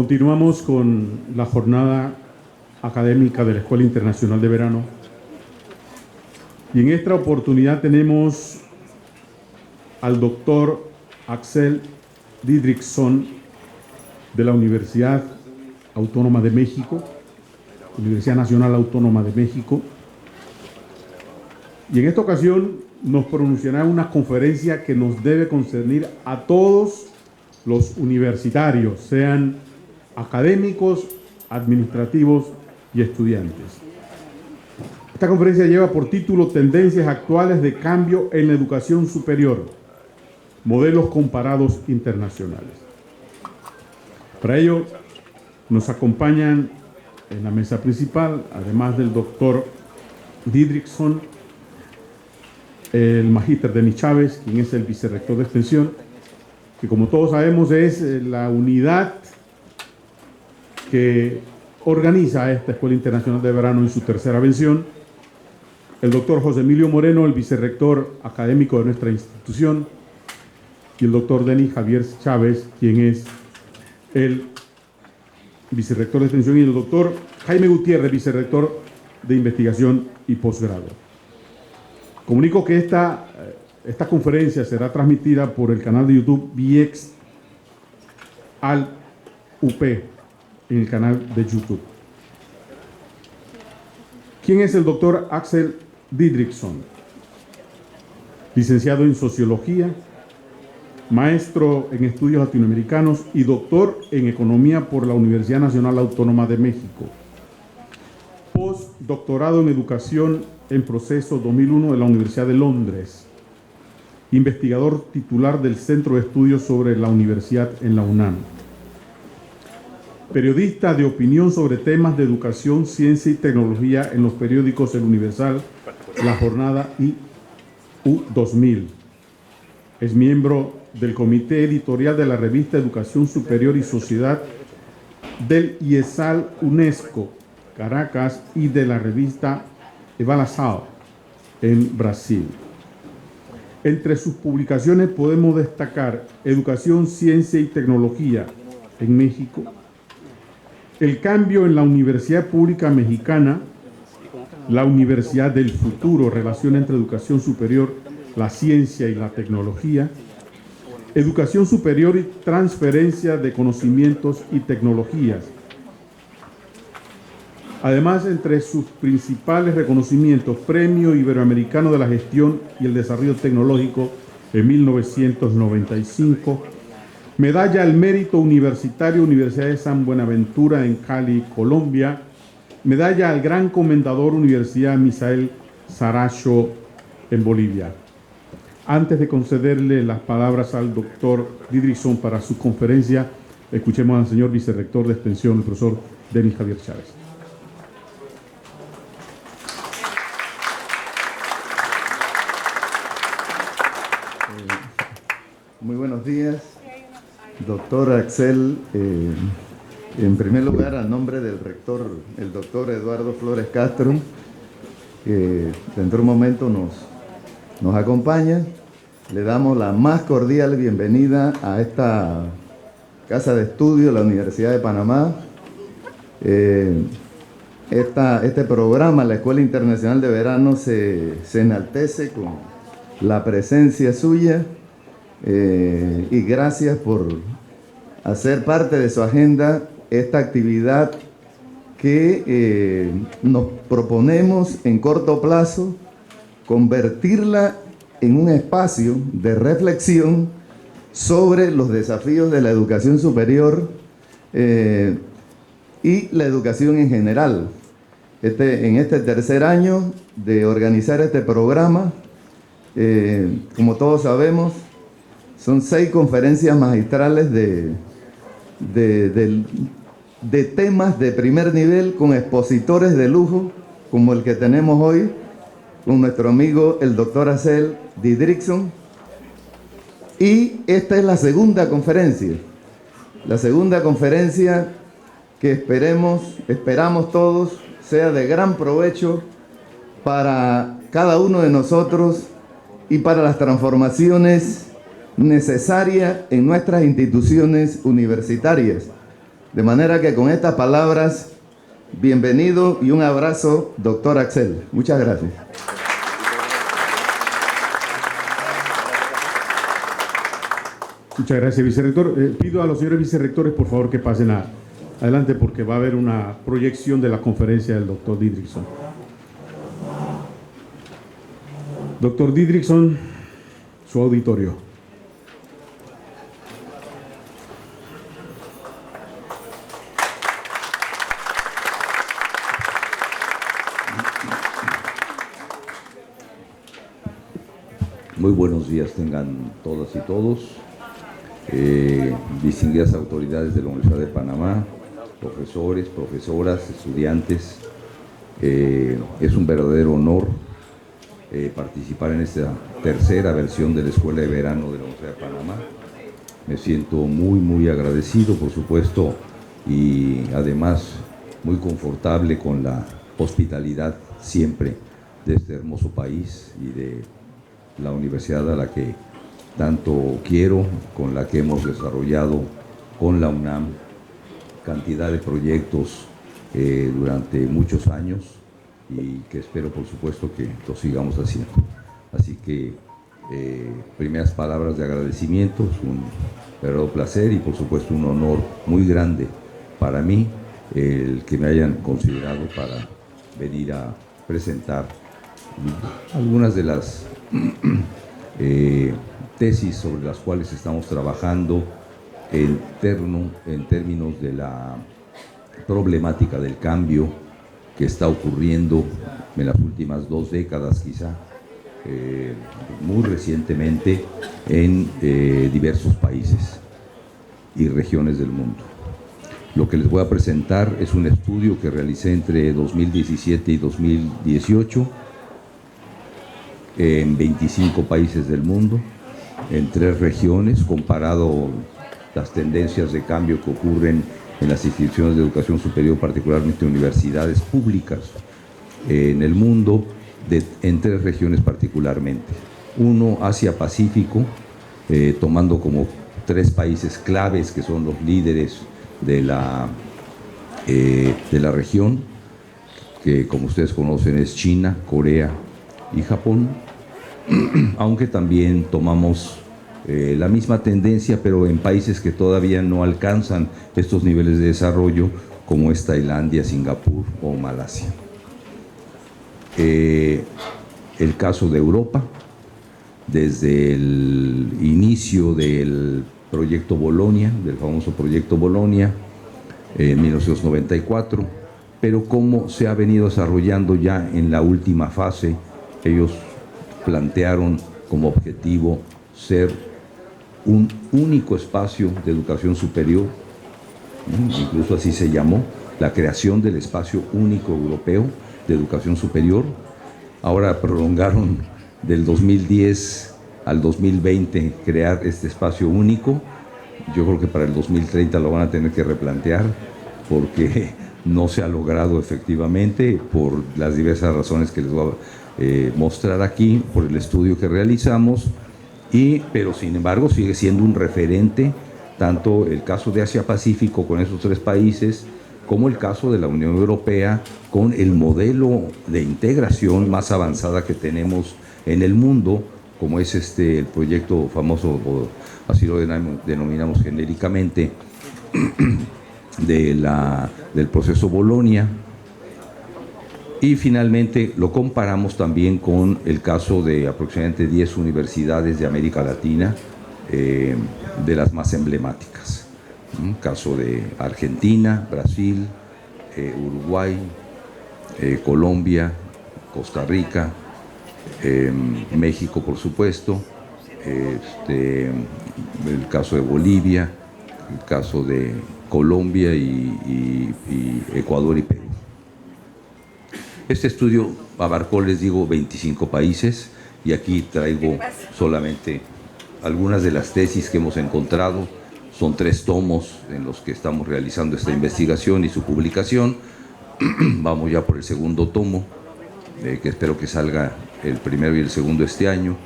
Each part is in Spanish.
Continuamos con la jornada académica de la Escuela Internacional de Verano. Y en esta oportunidad tenemos al doctor Axel Didrikson de la Universidad Autónoma de México, Universidad Nacional Autónoma de México. Y en esta ocasión nos pronunciará una conferencia que nos debe concernir a todos los universitarios, sean académicos, administrativos y estudiantes. Esta conferencia lleva por título Tendencias actuales de cambio en la educación superior, modelos comparados internacionales. Para ello nos acompañan en la mesa principal, además del doctor Didrikson, el magíster Denis Chávez, quien es el vicerrector de extensión, que como todos sabemos es la unidad que organiza esta Escuela Internacional de Verano en su tercera versión, el doctor José Emilio Moreno, el vicerrector académico de nuestra institución, y el doctor Denis Javier Chávez, quien es el vicerrector de extensión, y el doctor Jaime Gutiérrez, vicerrector de investigación y posgrado. Comunico que esta conferencia será transmitida por el canal de YouTube VIEX al UP, en el canal de YouTube. ¿Quién es el doctor Axel Didrikson? Licenciado en Sociología, maestro en Estudios Latinoamericanos y doctor en Economía por la Universidad Nacional Autónoma de México. Postdoctorado en Educación en Proceso 2001 de la Universidad de Londres. Investigador titular del Centro de Estudios sobre la Universidad en la UNAM. Periodista de opinión sobre temas de educación, ciencia y tecnología en los periódicos El Universal, La Jornada y U2000. Es miembro del comité editorial de la revista Educación Superior y Sociedad del IESAL UNESCO, Caracas, y de la revista Evaluação, en Brasil. Entre sus publicaciones podemos destacar Educación, Ciencia y Tecnología en México, El cambio en la Universidad Pública Mexicana, La Universidad del Futuro, relación entre educación superior, la ciencia y la tecnología, Educación superior y transferencia de conocimientos y tecnologías. Además, entre sus principales reconocimientos, Premio Iberoamericano de la Gestión y el Desarrollo Tecnológico en 1995, Medalla al Mérito Universitario, Universidad de San Buenaventura en Cali, Colombia, Medalla al Gran Comendador, Universidad Misael Saracho en Bolivia. Antes de concederle las palabras al doctor Didrikson para su conferencia, escuchemos al señor vicerrector de extensión, el profesor Denis Javier Chávez. Muy buenos días, doctor Axel. En primer lugar, a nombre del rector, el doctor Eduardo Flores Castro, que dentro de un momento nos acompaña, le damos la más cordial bienvenida a esta casa de estudio, la Universidad de Panamá. Este programa, la Escuela Internacional de Verano, se enaltece con la presencia suya. Y gracias por hacer parte de su agenda esta actividad que nos proponemos en corto plazo convertirla en un espacio de reflexión sobre los desafíos de la educación superior y la educación en general. En este tercer año de organizar este programa, como todos sabemos, son 6 conferencias magistrales de temas de primer nivel con expositores de lujo, como el que tenemos hoy, con nuestro amigo el doctor Axel Didrikson. Y esta es la segunda conferencia que esperamos todos sea de gran provecho para cada uno de nosotros y para las transformaciones necesarias en nuestras instituciones universitarias, De manera que con estas palabras, bienvenido y un abrazo, doctor Axel. Muchas gracias. Muchas gracias, vicerrector. Pido a los señores vicerrectores, por favor, que pasen adelante porque va a haber una proyección de la conferencia del doctor Didrikson. Doctor Didrikson, su auditorio. Muy buenos días tengan todas y todos, distinguidas autoridades de la Universidad de Panamá, profesores, profesoras, estudiantes. Es un verdadero honor participar en esta tercera versión de la Escuela de Verano de la Universidad de Panamá. Me siento muy agradecido, por supuesto, y además muy confortable con la hospitalidad siempre de este hermoso país y de la universidad a la que tanto quiero, con la que hemos desarrollado con la UNAM cantidad de proyectos durante muchos años y que espero, por supuesto, que lo sigamos haciendo. Así que primeras palabras de agradecimiento, es un verdadero placer y, por supuesto, un honor muy grande para mí el que me hayan considerado para venir a presentar algunas de las tesis sobre las cuales estamos trabajando en términos de la problemática del cambio que está ocurriendo en las últimas 2 décadas quizá, muy recientemente en diversos países y regiones del mundo. Lo que les voy a presentar es un estudio que realicé entre 2017 y 2018 en 25 países del mundo, en 3 regiones, comparado las tendencias de cambio que ocurren en las instituciones de educación superior, particularmente universidades públicas en el mundo, en 3 regiones particularmente. Uno, Asia-Pacífico, tomando como 3 países claves que son los líderes de la región, que como ustedes conocen es China, Corea y Japón, aunque también tomamos la misma tendencia, pero en países que todavía no alcanzan estos niveles de desarrollo, como es Tailandia, Singapur o Malasia. El caso de Europa, desde el inicio del proyecto Bolonia, del famoso proyecto Bolonia, en 1994, pero cómo se ha venido desarrollando ya en la última fase. Ellos plantearon como objetivo ser un único espacio de educación superior, incluso así se llamó, la creación del espacio único europeo de educación superior. Ahora prolongaron del 2010 al 2020 crear este espacio único. Yo creo que para el 2030 lo van a tener que replantear porque no se ha logrado efectivamente por las diversas razones que les voy a mostrar aquí, por el estudio que realizamos, pero sin embargo sigue siendo un referente tanto el caso de Asia-Pacífico con esos 3 países, como el caso de la Unión Europea con el modelo de integración más avanzada que tenemos en el mundo, como es el proyecto famoso, o así lo denominamos genéricamente, del proceso Bolonia. Y finalmente lo comparamos también con el caso de aproximadamente 10 universidades de América Latina, de las más emblemáticas. Caso de Argentina, Brasil, Uruguay, Colombia, Costa Rica, México, por supuesto, el caso de Bolivia, el caso de Colombia y Ecuador y Perú. Este estudio abarcó, les digo, 25 países y aquí traigo solamente algunas de las tesis que hemos encontrado. Son 3 tomos en los que estamos realizando esta investigación y su publicación. Vamos ya por el segundo tomo, que espero que salga el primero y el segundo este año,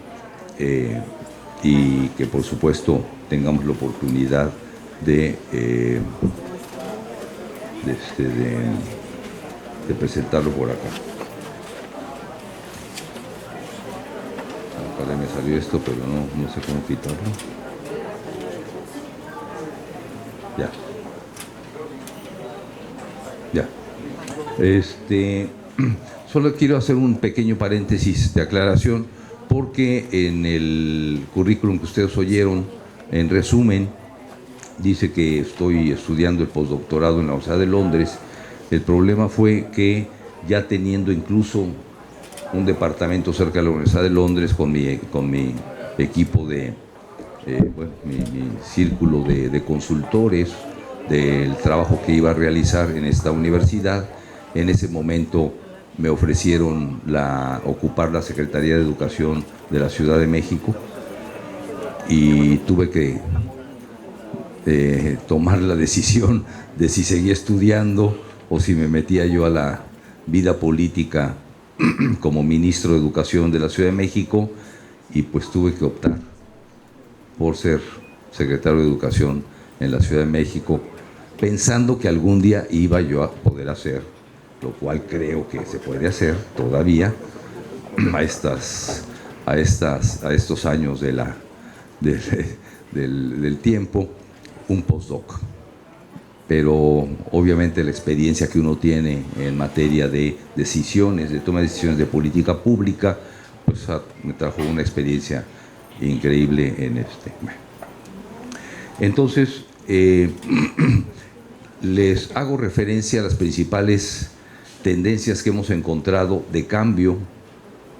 y que por supuesto tengamos la oportunidad de de presentarlo por acá. Acá me salió esto, pero no sé cómo quitarlo. Ya. Solo quiero hacer un pequeño paréntesis de aclaración, porque en el currículum que ustedes oyeron, en resumen, dice que estoy estudiando el postdoctorado en la Universidad de Londres. El problema fue que ya teniendo incluso un departamento cerca de la Universidad de Londres con mi equipo de, mi círculo de consultores del trabajo que iba a realizar en esta universidad, en ese momento me ofrecieron ocupar la Secretaría de Educación de la Ciudad de México y tuve que tomar la decisión de si seguía estudiando o si me metía yo a la vida política como ministro de Educación de la Ciudad de México, y pues tuve que optar por ser secretario de Educación en la Ciudad de México, pensando que algún día iba yo a poder hacer, lo cual creo que se puede hacer todavía a estos años del tiempo, un postdoc. Pero obviamente la experiencia que uno tiene en materia de decisiones, de toma de decisiones de política pública, pues me trajo una experiencia increíble en Entonces, les hago referencia a las principales tendencias que hemos encontrado de cambio,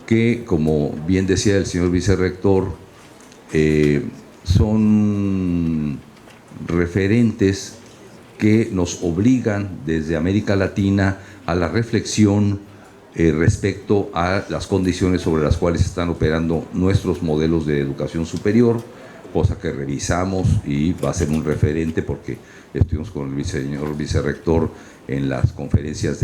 que, como bien decía el señor vicerrector, son referentes que nos obligan desde América Latina a la reflexión respecto a las condiciones sobre las cuales están operando nuestros modelos de educación superior, cosa que revisamos y va a ser un referente porque estuvimos con el señor vicerrector en las conferencias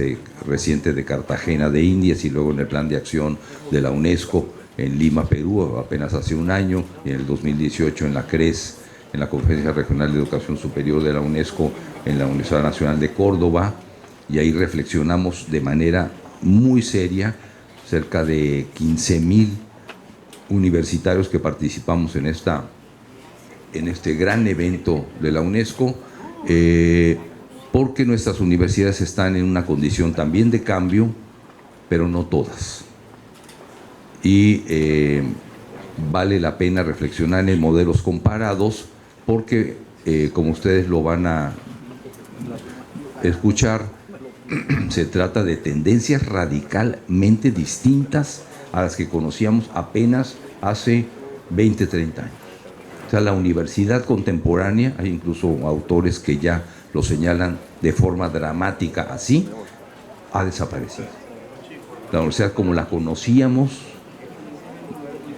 recientes de Cartagena de Indias y luego en el plan de acción de la UNESCO en Lima, Perú, apenas hace un año, y en el 2018 en la CRES, en la Conferencia Regional de Educación Superior de la UNESCO en la Universidad Nacional de Córdoba, y ahí reflexionamos de manera muy seria, cerca de 15,000 universitarios que participamos en este gran evento de la UNESCO, porque nuestras universidades están en una condición también de cambio, pero no todas. Y vale la pena reflexionar en modelos comparados, porque como ustedes lo van a escuchar, se trata de tendencias radicalmente distintas a las que conocíamos apenas hace 20, 30 años. O sea, la universidad contemporánea, hay incluso autores que ya lo señalan de forma dramática así, ha desaparecido. La universidad como la conocíamos,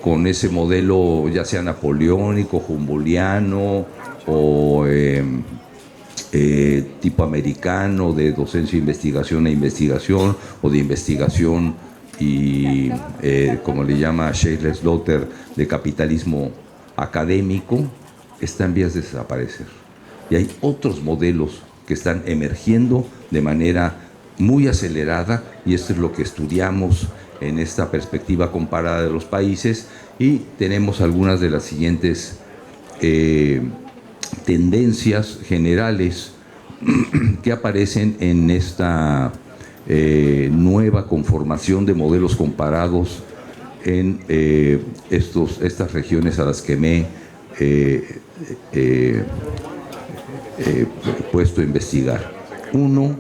con ese modelo ya sea napoleónico, humboldtiano o tipo americano de docencia, investigación o de investigación y como le llama Sheila Slaughter, de capitalismo académico, está en vías de desaparecer. Y hay otros modelos que están emergiendo de manera muy acelerada, y esto es lo que estudiamos en esta perspectiva comparada de los países, y tenemos algunas de las siguientes tendencias generales que aparecen en esta nueva conformación de modelos comparados en estas regiones a las que me he puesto a investigar. Uno,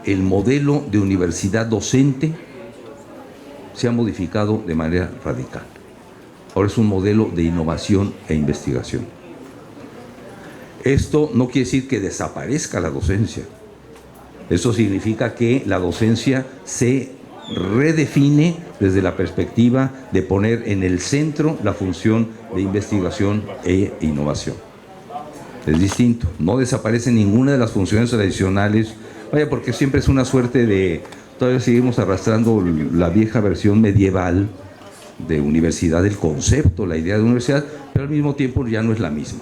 el modelo de universidad docente se ha modificado de manera radical. Ahora es un modelo de innovación e investigación. Esto no quiere decir que desaparezca la docencia. Eso significa que la docencia se redefine desde la perspectiva de poner en el centro la función de investigación e innovación. Es distinto, no desaparece ninguna de las funciones tradicionales, vaya, porque siempre es una suerte de, todavía seguimos arrastrando la vieja versión medieval de universidad, el concepto, la idea de universidad, pero al mismo tiempo ya no es la misma.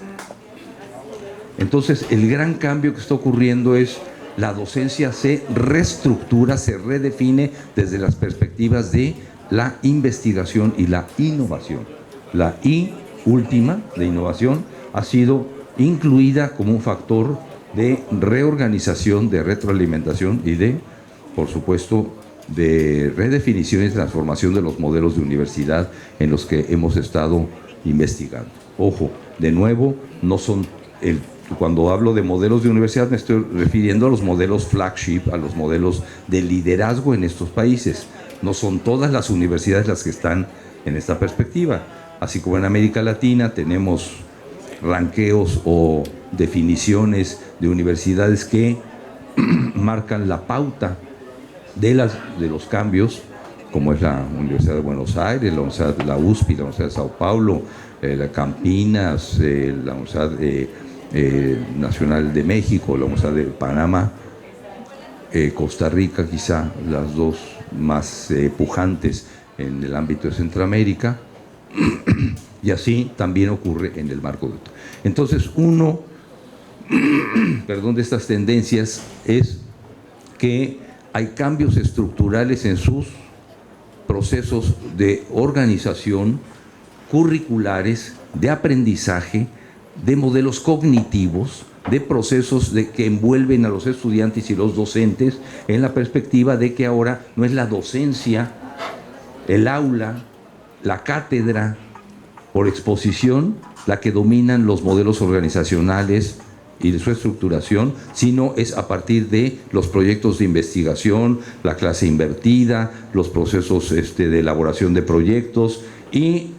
Entonces, el gran cambio que está ocurriendo es la docencia se reestructura, se redefine desde las perspectivas de la investigación y la innovación. La I última de innovación ha sido incluida como un factor de reorganización, de retroalimentación y de, por supuesto, de redefinición y transformación de los modelos de universidad en los que hemos estado investigando. Ojo, de nuevo, no son cuando hablo de modelos de universidad me estoy refiriendo a los modelos flagship, a los modelos de liderazgo en estos países. No son todas las universidades las que están en esta perspectiva. Así como en América Latina tenemos ranqueos o definiciones de universidades que marcan la pauta de los cambios, como es la Universidad de Buenos Aires, la Universidad de la USP, la Universidad de Sao Paulo, la Campinas, la Universidad Nacional de México, la Universidad de Panamá, Costa Rica, quizá las dos más pujantes en el ámbito de Centroamérica, y así también ocurre en el marco de... Entonces, de estas tendencias es que hay cambios estructurales en sus procesos de organización, curriculares, de aprendizaje, de modelos cognitivos, de procesos que envuelven a los estudiantes y los docentes en la perspectiva de que ahora no es la docencia, el aula, la cátedra por exposición la que dominan los modelos organizacionales y de su estructuración, sino es a partir de los proyectos de investigación, la clase invertida, los procesos de elaboración de proyectos y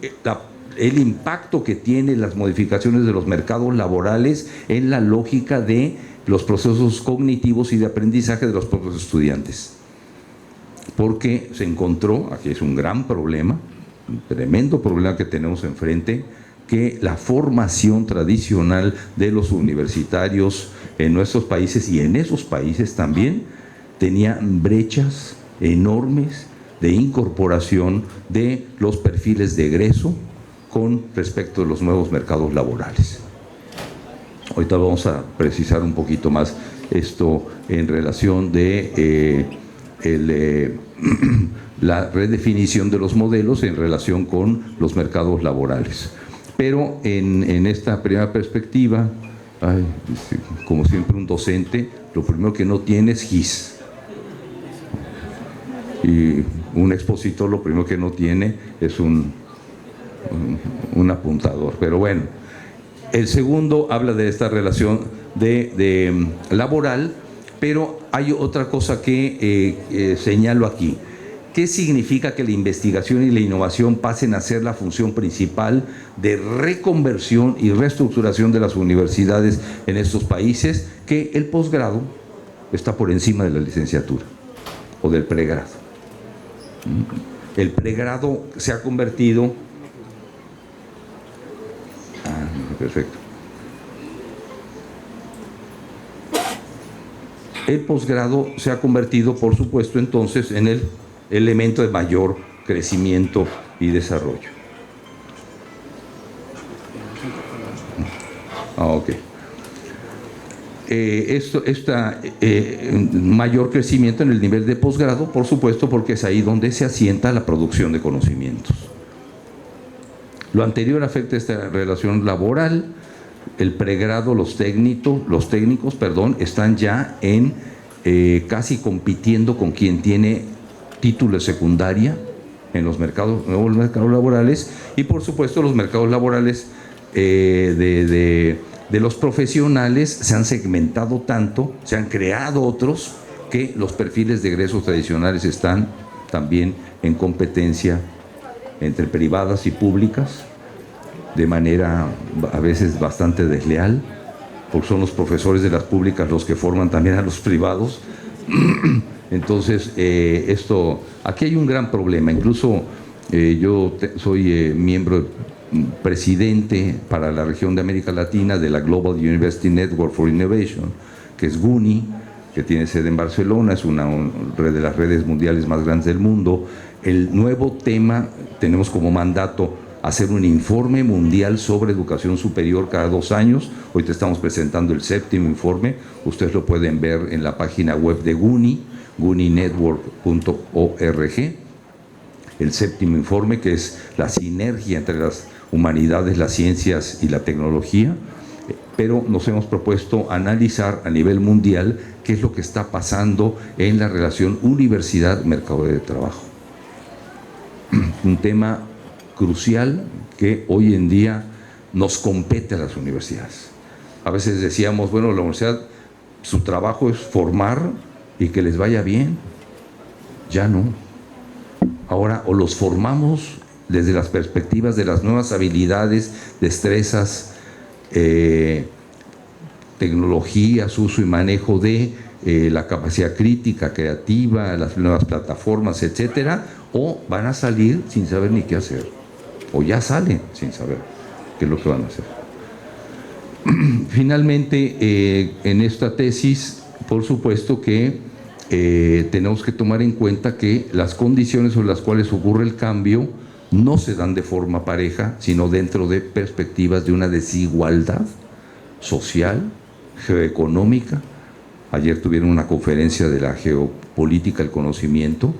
el impacto que tienen las modificaciones de los mercados laborales en la lógica de los procesos cognitivos y de aprendizaje de los propios estudiantes. Porque se encontró, aquí es un gran problema, un tremendo problema que tenemos enfrente, que la formación tradicional de los universitarios en nuestros países y en esos países también tenía brechas enormes de incorporación de los perfiles de egreso con respecto a los nuevos mercados laborales. Ahorita vamos a precisar un poquito más esto en relación de la redefinición de los modelos en relación con los mercados laborales. Pero en esta primera perspectiva, como siempre un docente, lo primero que no tiene es GIS. Y un expositor lo primero que no tiene es un apuntador. Pero bueno, el segundo habla de esta relación de laboral, pero hay otra cosa que señalo aquí. ¿Qué significa que la investigación y la innovación pasen a ser la función principal de reconversión y reestructuración de las universidades en estos países? Que el posgrado está por encima de la licenciatura o del pregrado. El pregrado se ha convertido... perfecto. El posgrado se ha convertido, por supuesto, entonces, en el elemento de mayor crecimiento y desarrollo. Ok. Mayor crecimiento en el nivel de posgrado, por supuesto, porque es ahí donde se asienta la producción de conocimientos. Lo anterior afecta esta relación laboral. El pregrado, los técnicos, están ya casi compitiendo con quien tiene título de secundaria en los nuevos mercados laborales, y por supuesto los mercados laborales de los profesionales se han segmentado tanto, se han creado otros, que los perfiles de egresos tradicionales están también en competencia entre privadas y públicas, de manera a veces bastante desleal, porque son los profesores de las públicas los que forman también a los privados. Entonces, aquí hay un gran problema. Incluso yo soy presidente para la región de América Latina de la Global University Network for Innovation, que es GUNI, que tiene sede en Barcelona, es una de las redes mundiales más grandes del mundo. El nuevo tema, tenemos como mandato hacer un informe mundial sobre educación superior cada 2 años. Ahorita estamos presentando el 7º informe. Ustedes lo pueden ver en la página web de GUNI, guninetwork.org. El 7º informe, que es la sinergia entre las humanidades, las ciencias y la tecnología. Pero nos hemos propuesto analizar a nivel mundial qué es lo que está pasando en la relación universidad-mercado de trabajo. Un tema crucial que hoy en día nos compete a las universidades. A veces decíamos, bueno, la universidad, su trabajo es formar y que les vaya bien. Ya no. Ahora, o los formamos desde las perspectivas de las nuevas habilidades, destrezas, tecnologías, uso y manejo de la capacidad crítica, creativa, las nuevas plataformas, etcétera, o van a salir sin saber ni qué hacer, o ya salen sin saber qué es lo que van a hacer. Finalmente, en esta tesis, por supuesto que tenemos que tomar en cuenta que las condiciones sobre las cuales ocurre el cambio no se dan de forma pareja, sino dentro de perspectivas de una desigualdad social, geoeconómica. Ayer tuvieron una conferencia de la geopolítica del conocimiento.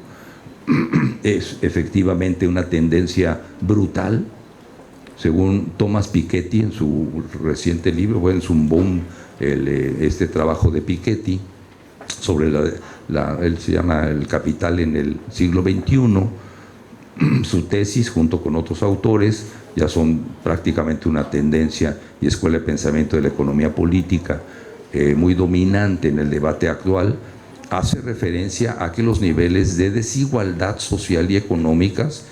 Es efectivamente una tendencia brutal, según Thomas Piketty en su reciente libro, bueno, es un boom este trabajo de Piketty sobre él se llama El Capital en el siglo XXI. Su tesis, junto con otros autores, ya son prácticamente una tendencia y escuela de pensamiento de la economía política muy dominante en el debate actual. Hace referencia a que los niveles de desigualdad social y económicas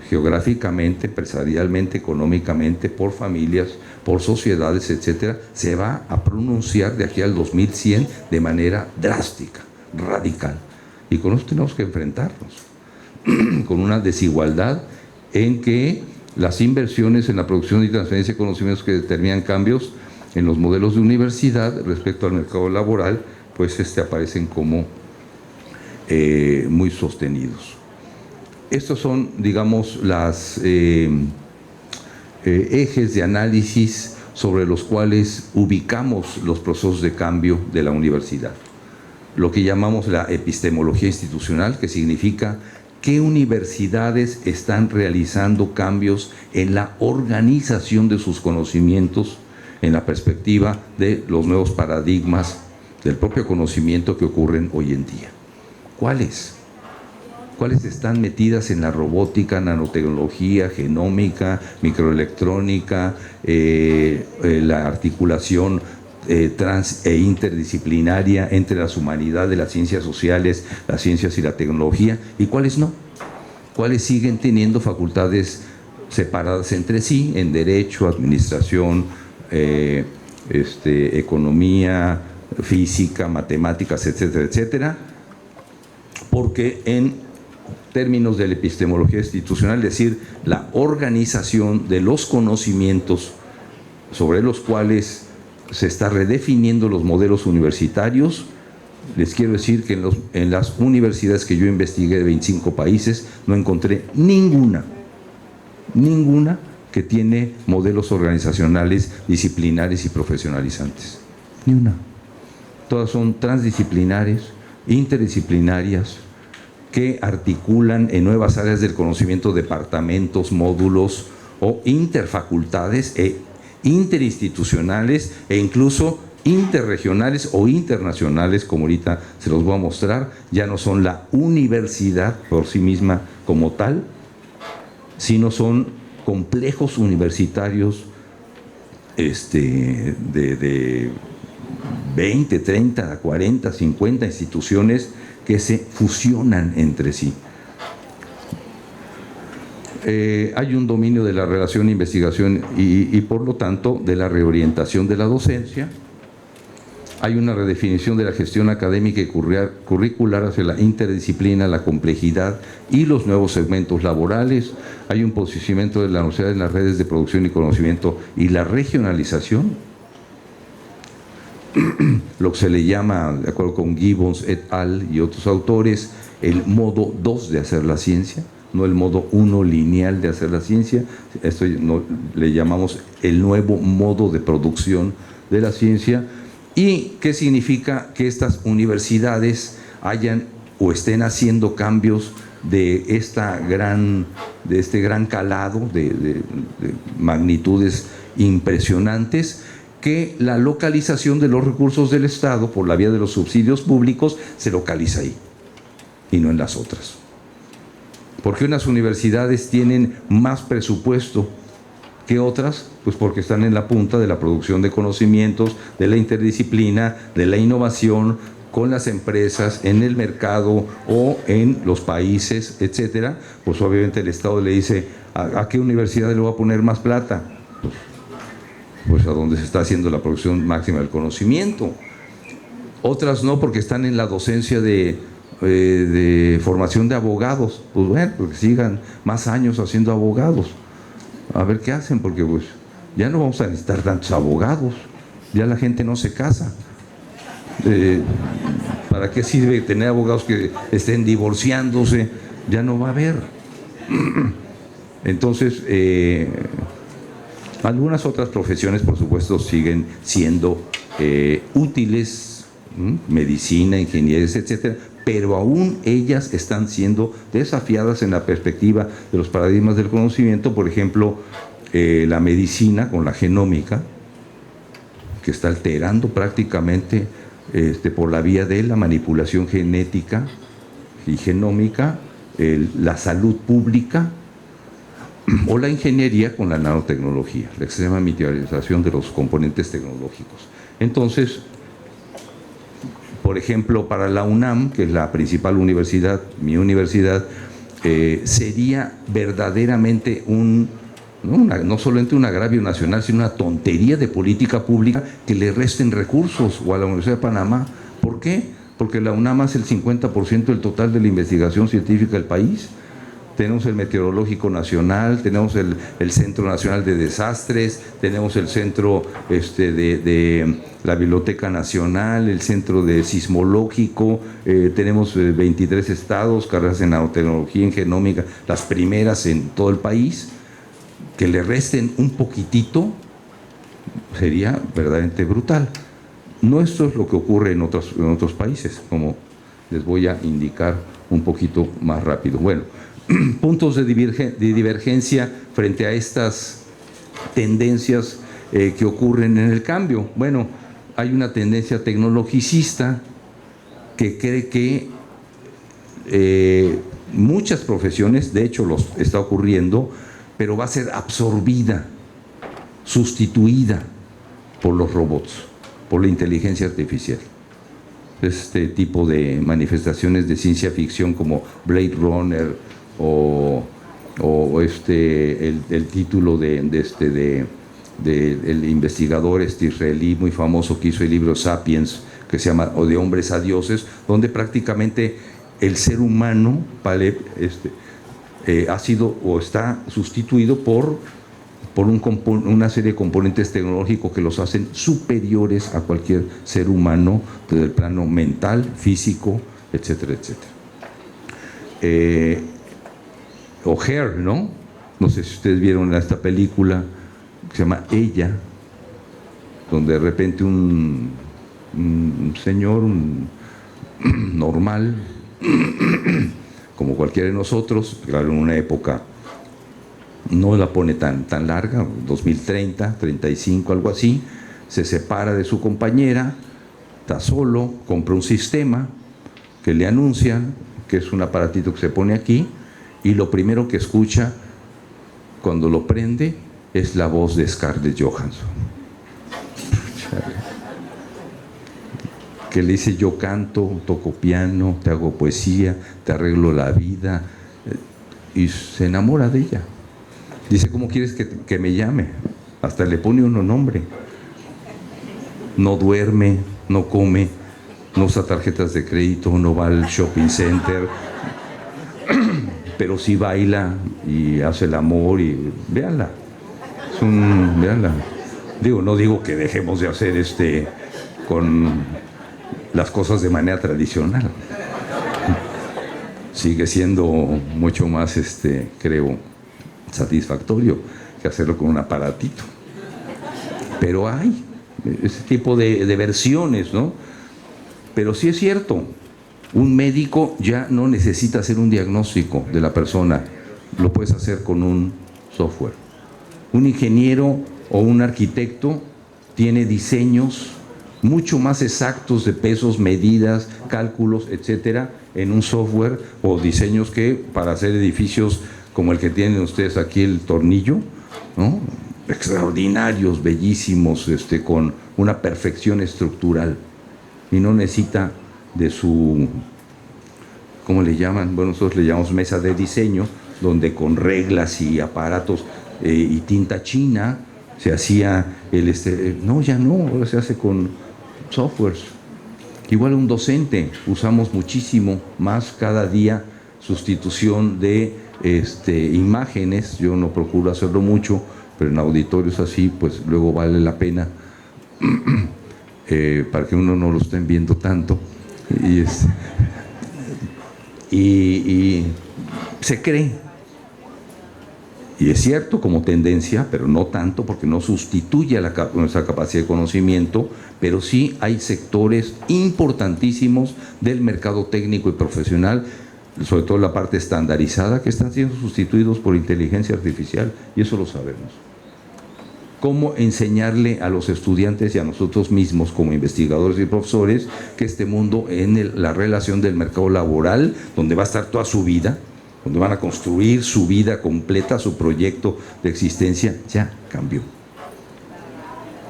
geográficamente, empresarialmente, económicamente, por familias, por sociedades, etcétera, se va a pronunciar de aquí al 2100 de manera drástica, radical. Y con eso tenemos que enfrentarnos, con una desigualdad en que las inversiones en la producción y transferencia de conocimientos que determinan cambios en los modelos de universidad respecto al mercado laboral, pues aparecen como muy sostenidos. Estos son, digamos, los ejes de análisis sobre los cuales ubicamos los procesos de cambio de la universidad. Lo que llamamos la epistemología institucional, que significa qué universidades están realizando cambios en la organización de sus conocimientos en la perspectiva de los nuevos paradigmas del propio conocimiento que ocurren hoy en día. ¿Cuáles? ¿Cuáles están metidas en la robótica, nanotecnología, genómica, microelectrónica, la articulación trans e interdisciplinaria entre las humanidades, las ciencias sociales, las ciencias y la tecnología? ¿Y cuáles no? ¿Cuáles siguen teniendo facultades separadas entre sí en derecho, administración, economía, física, matemáticas, etcétera, etcétera? Porque en términos de la epistemología institucional, es decir, la organización de los conocimientos sobre los cuales se está redefiniendo los modelos universitarios, les quiero decir que en las universidades que yo investigué de 25 países no encontré ninguna que tiene modelos organizacionales, disciplinares y profesionalizantes. Ni una. Todas son transdisciplinares, interdisciplinarias, que articulan en nuevas áreas del conocimiento departamentos, módulos o interfacultades interinstitucionales e incluso interregionales o internacionales, como ahorita se los voy a mostrar. Ya no son la universidad por sí misma como tal, sino son complejos universitarios de 20, 30, 40, 50 instituciones que se fusionan entre sí. Hay un dominio de la relación investigación y por lo tanto de la reorientación de la docencia. Hay una redefinición de la gestión académica y curricular hacia la interdisciplina, la complejidad y los nuevos segmentos laborales. Hay un posicionamiento de la universidad en las redes de producción y conocimiento y la regionalización. Lo que se le llama, de acuerdo con Gibbons et al. Y otros autores, el modo 2 de hacer la ciencia, no el modo uno lineal de hacer la ciencia. Esto le llamamos el nuevo modo de producción de la ciencia. ¿Y qué significa que estas universidades hayan o estén haciendo cambios de este gran calado, de magnitudes impresionantes? Que la localización de los recursos del Estado por la vía de los subsidios públicos se localiza ahí y no en las otras. ¿Por qué unas universidades tienen más presupuesto que otras? Pues porque están en la punta de la producción de conocimientos, de la interdisciplina, de la innovación con las empresas, en el mercado o en los países, etcétera. Pues obviamente el Estado le dice, ¿a qué universidad le va a poner más plata? Pues a donde se está haciendo la producción máxima del conocimiento. Otras no, porque están en la docencia de formación de abogados. Pues bueno, porque sigan más años haciendo abogados. A ver qué hacen, porque pues ya no vamos a necesitar tantos abogados. Ya la gente no se casa. ¿Para qué sirve tener abogados que estén divorciándose? Ya no va a haber. Entonces, algunas otras profesiones, por supuesto, siguen siendo útiles, medicina, ingeniería, etcétera, pero aún ellas están siendo desafiadas en la perspectiva de los paradigmas del conocimiento. Por ejemplo, la medicina con la genómica, que está alterando prácticamente por la vía de la manipulación genética y genómica, la salud pública, o la ingeniería con la nanotecnología, la extrema miniaturización de los componentes tecnológicos. Entonces, por ejemplo, para la UNAM, que es la principal universidad, mi universidad, sería verdaderamente no solamente un agravio nacional, sino una tontería de política pública que le resten recursos, o a la Universidad de Panamá. ¿Por qué? Porque la UNAM hace el 50% del total de la investigación científica del país. Tenemos el Meteorológico Nacional, tenemos el Centro Nacional de Desastres, tenemos el centro de la Biblioteca Nacional, el Centro de Sismológico, tenemos 23 estados, carreras en nanotecnología, en genómica, las primeras en todo el país. Que le resten un poquitito sería verdaderamente brutal. No esto es lo que ocurre en otros países, como les voy a indicar un poquito más rápido. Bueno, puntos de divergencia frente a estas tendencias que ocurren en el cambio. Bueno, hay una tendencia tecnologicista que cree que muchas profesiones, de hecho los está ocurriendo, pero va a ser absorbida, sustituida por los robots, por la inteligencia artificial. Este tipo de manifestaciones de ciencia ficción como Blade Runner o el título del investigador israelí muy famoso que hizo el libro Sapiens, que se llama O de hombres a dioses, donde prácticamente el ser humano ha sido o está sustituido por una serie de componentes tecnológicos que los hacen superiores a cualquier ser humano desde el plano mental, físico, etcétera, etcétera. O Her, ¿no? No sé si ustedes vieron esta película que se llama Ella, donde de repente un señor normal, como cualquiera de nosotros, claro, en una época no la pone tan larga, 2030, 35, algo así, se separa de su compañera, está solo, compra un sistema que le anuncian, que es un aparatito que se pone aquí, y lo primero que escucha cuando lo prende es la voz de Scarlett Johansson, que le dice: yo canto, toco piano, te hago poesía, te arreglo la vida, y se enamora de ella. Dice: ¿cómo quieres que me llame? Hasta le pone uno nombre. No duerme, no come, no usa tarjetas de crédito, no va al shopping center, pero sí baila y hace el amor, y véanla. Véanla. No digo que dejemos de hacer con las cosas de manera tradicional. sigue siendo mucho más, creo, satisfactorio que hacerlo con un aparatito. Pero hay ese tipo de versiones, ¿no? Pero sí es cierto, un médico ya no necesita hacer un diagnóstico de la persona, lo puedes hacer con un software. Un ingeniero o un arquitecto tiene diseños mucho más exactos de pesos, medidas, cálculos, etcétera, en un software, o diseños que para hacer edificios como el que tienen ustedes aquí, el Tornillo, ¿no? Extraordinarios, bellísimos, con una perfección estructural, y no necesita de su, ¿cómo le llaman? Bueno, nosotros le llamamos mesa de diseño, donde con reglas y aparatos y tinta china se hacía no, ya no, ahora se hace con softwares. Igual un docente, usamos muchísimo más cada día sustitución de imágenes. Yo no procuro hacerlo mucho, pero en auditorios así, pues luego vale la pena para que uno no lo estén viendo tanto. Y se cree, y es cierto como tendencia, pero no tanto, porque no sustituye a nuestra capacidad de conocimiento, pero sí hay sectores importantísimos del mercado técnico y profesional, sobre todo la parte estandarizada, que están siendo sustituidos por inteligencia artificial, y eso lo sabemos. ¿Cómo enseñarle a los estudiantes y a nosotros mismos como investigadores y profesores que este mundo en la relación del mercado laboral, donde va a estar toda su vida, donde van a construir su vida completa, su proyecto de existencia, ya cambió?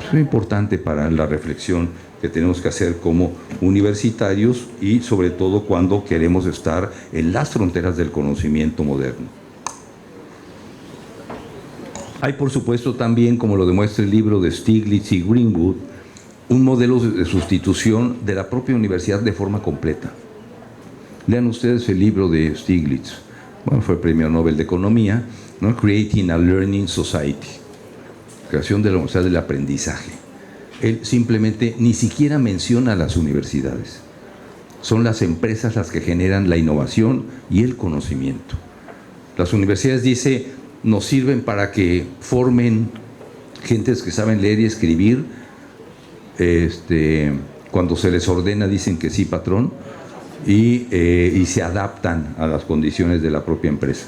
Es muy importante para la reflexión que tenemos que hacer como universitarios, y sobre todo cuando queremos estar en las fronteras del conocimiento moderno. Hay, por supuesto, también, como lo demuestra el libro de Stiglitz y Greenwood, un modelo de sustitución de la propia universidad de forma completa. Lean ustedes el libro de Stiglitz, bueno, fue Premio Nobel de Economía, ¿no? Creating a Learning Society, creación de la universidad del aprendizaje. Él simplemente ni siquiera menciona a las universidades. Son las empresas las que generan la innovación y el conocimiento. Las universidades, dice, nos sirven para que formen gentes que saben leer y escribir. Cuando se les ordena dicen que sí, patrón, y se adaptan a las condiciones de la propia empresa.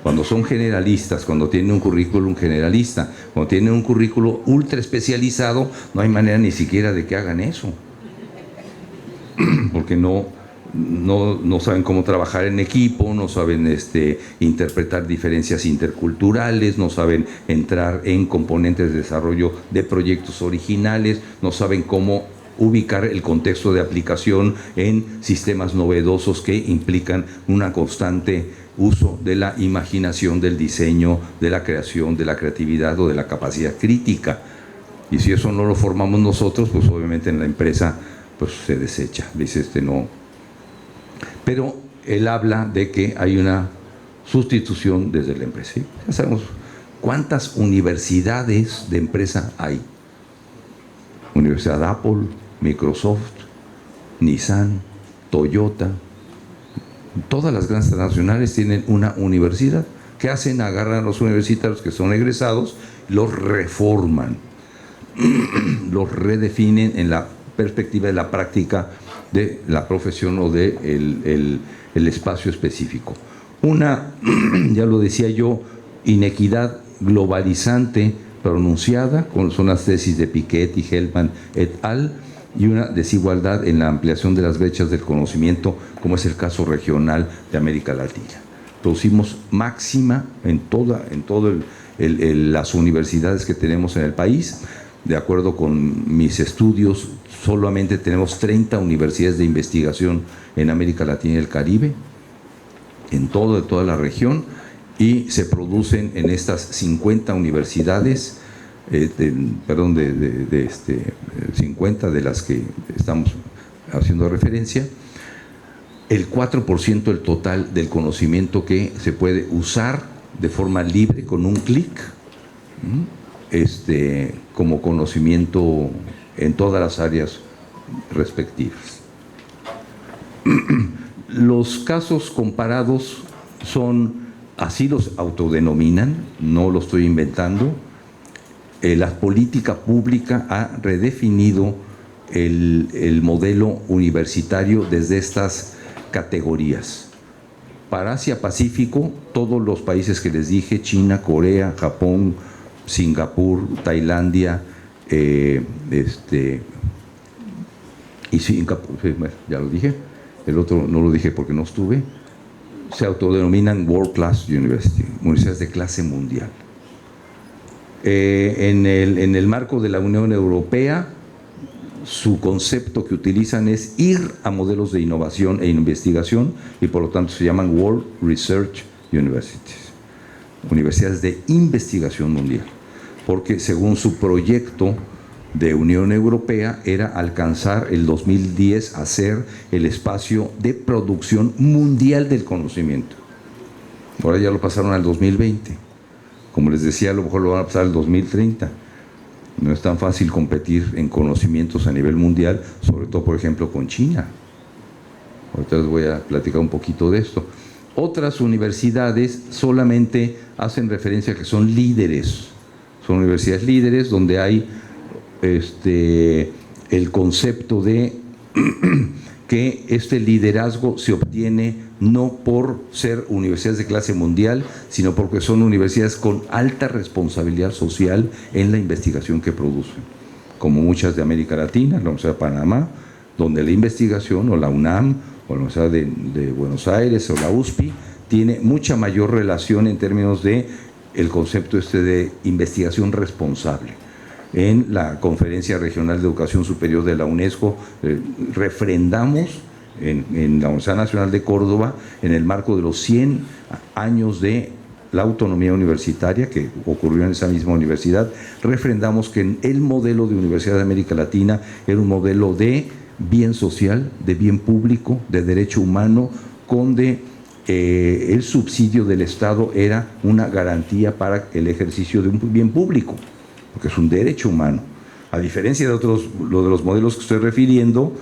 Cuando son generalistas, cuando tienen un currículum generalista, cuando tienen un currículum ultra especializado, no hay manera ni siquiera de que hagan eso, porque no saben cómo trabajar en equipo, no saben interpretar diferencias interculturales, no saben entrar en componentes de desarrollo de proyectos originales, no saben cómo ubicar el contexto de aplicación en sistemas novedosos que implican una constante uso de la imaginación, del diseño, de la creación, de la creatividad o de la capacidad crítica. Y si eso no lo formamos nosotros, pues obviamente en la empresa pues se desecha, dice no. Pero él habla de que hay una sustitución desde la empresa. ¿Sí? Ya sabemos cuántas universidades de empresa hay. Universidad Apple, Microsoft, Nissan, Toyota. Todas las grandes transnacionales tienen una universidad. ¿Qué hacen? Agarran a los universitarios que son egresados, los reforman, los redefinen en la perspectiva de la práctica de la profesión o de el espacio específico. Una, ya lo decía yo, inequidad globalizante pronunciada, son las tesis de Piketty, Hellman et al., y una desigualdad en la ampliación de las brechas del conocimiento, como es el caso regional de América Latina. Producimos máxima en todas las universidades que tenemos en el país. De acuerdo con mis estudios, solamente tenemos 30 universidades de investigación en América Latina y el Caribe, en toda la región, y se producen en estas 50 universidades, 50 de las que estamos haciendo referencia, el 4% del total del conocimiento que se puede usar de forma libre con un clic, como conocimiento en todas las áreas respectivas. Los casos comparados son, así los autodenominan, no lo estoy inventando. La política pública ha redefinido el modelo universitario desde estas categorías. Para Asia-Pacífico, todos los países que les dije, China, Corea, Japón, Singapur, Tailandia, y Singapur, ya lo dije, el otro no lo dije porque no estuve, se autodenominan World Class University, universidades de clase mundial. En el marco de la Unión Europea, su concepto que utilizan es ir a modelos de innovación e investigación y por lo tanto se llaman World Research Universities, universidades de investigación mundial, porque según su proyecto de Unión Europea era alcanzar el 2010 a ser el espacio de producción mundial del conocimiento. Ahora ya lo pasaron al 2020. Como les decía, a lo mejor lo van a pasar al 2030. No es tan fácil competir en conocimientos a nivel mundial, sobre todo, por ejemplo, con China. Ahorita les voy a platicar un poquito de esto. Otras universidades solamente hacen referencia a que son líderes. Son universidades líderes donde hay el concepto de que este liderazgo se obtiene no por ser universidades de clase mundial, sino porque son universidades con alta responsabilidad social en la investigación que producen, como muchas de América Latina, la Universidad de Panamá, donde la investigación, o la UNAM, o la Universidad de Buenos Aires, o la USPI, tiene mucha mayor relación en términos de el concepto de investigación responsable. En la Conferencia Regional de Educación Superior de la UNESCO refrendamos en la Universidad Nacional de Córdoba, en el marco de los 100 años de la autonomía universitaria que ocurrió en esa misma universidad, refrendamos que el modelo de Universidad de América Latina era un modelo de bien social, de bien público, de derecho humano, donde el subsidio del Estado era una garantía para el ejercicio de un bien público, porque es un derecho humano. A diferencia de otros, lo de los modelos que estoy refiriendo,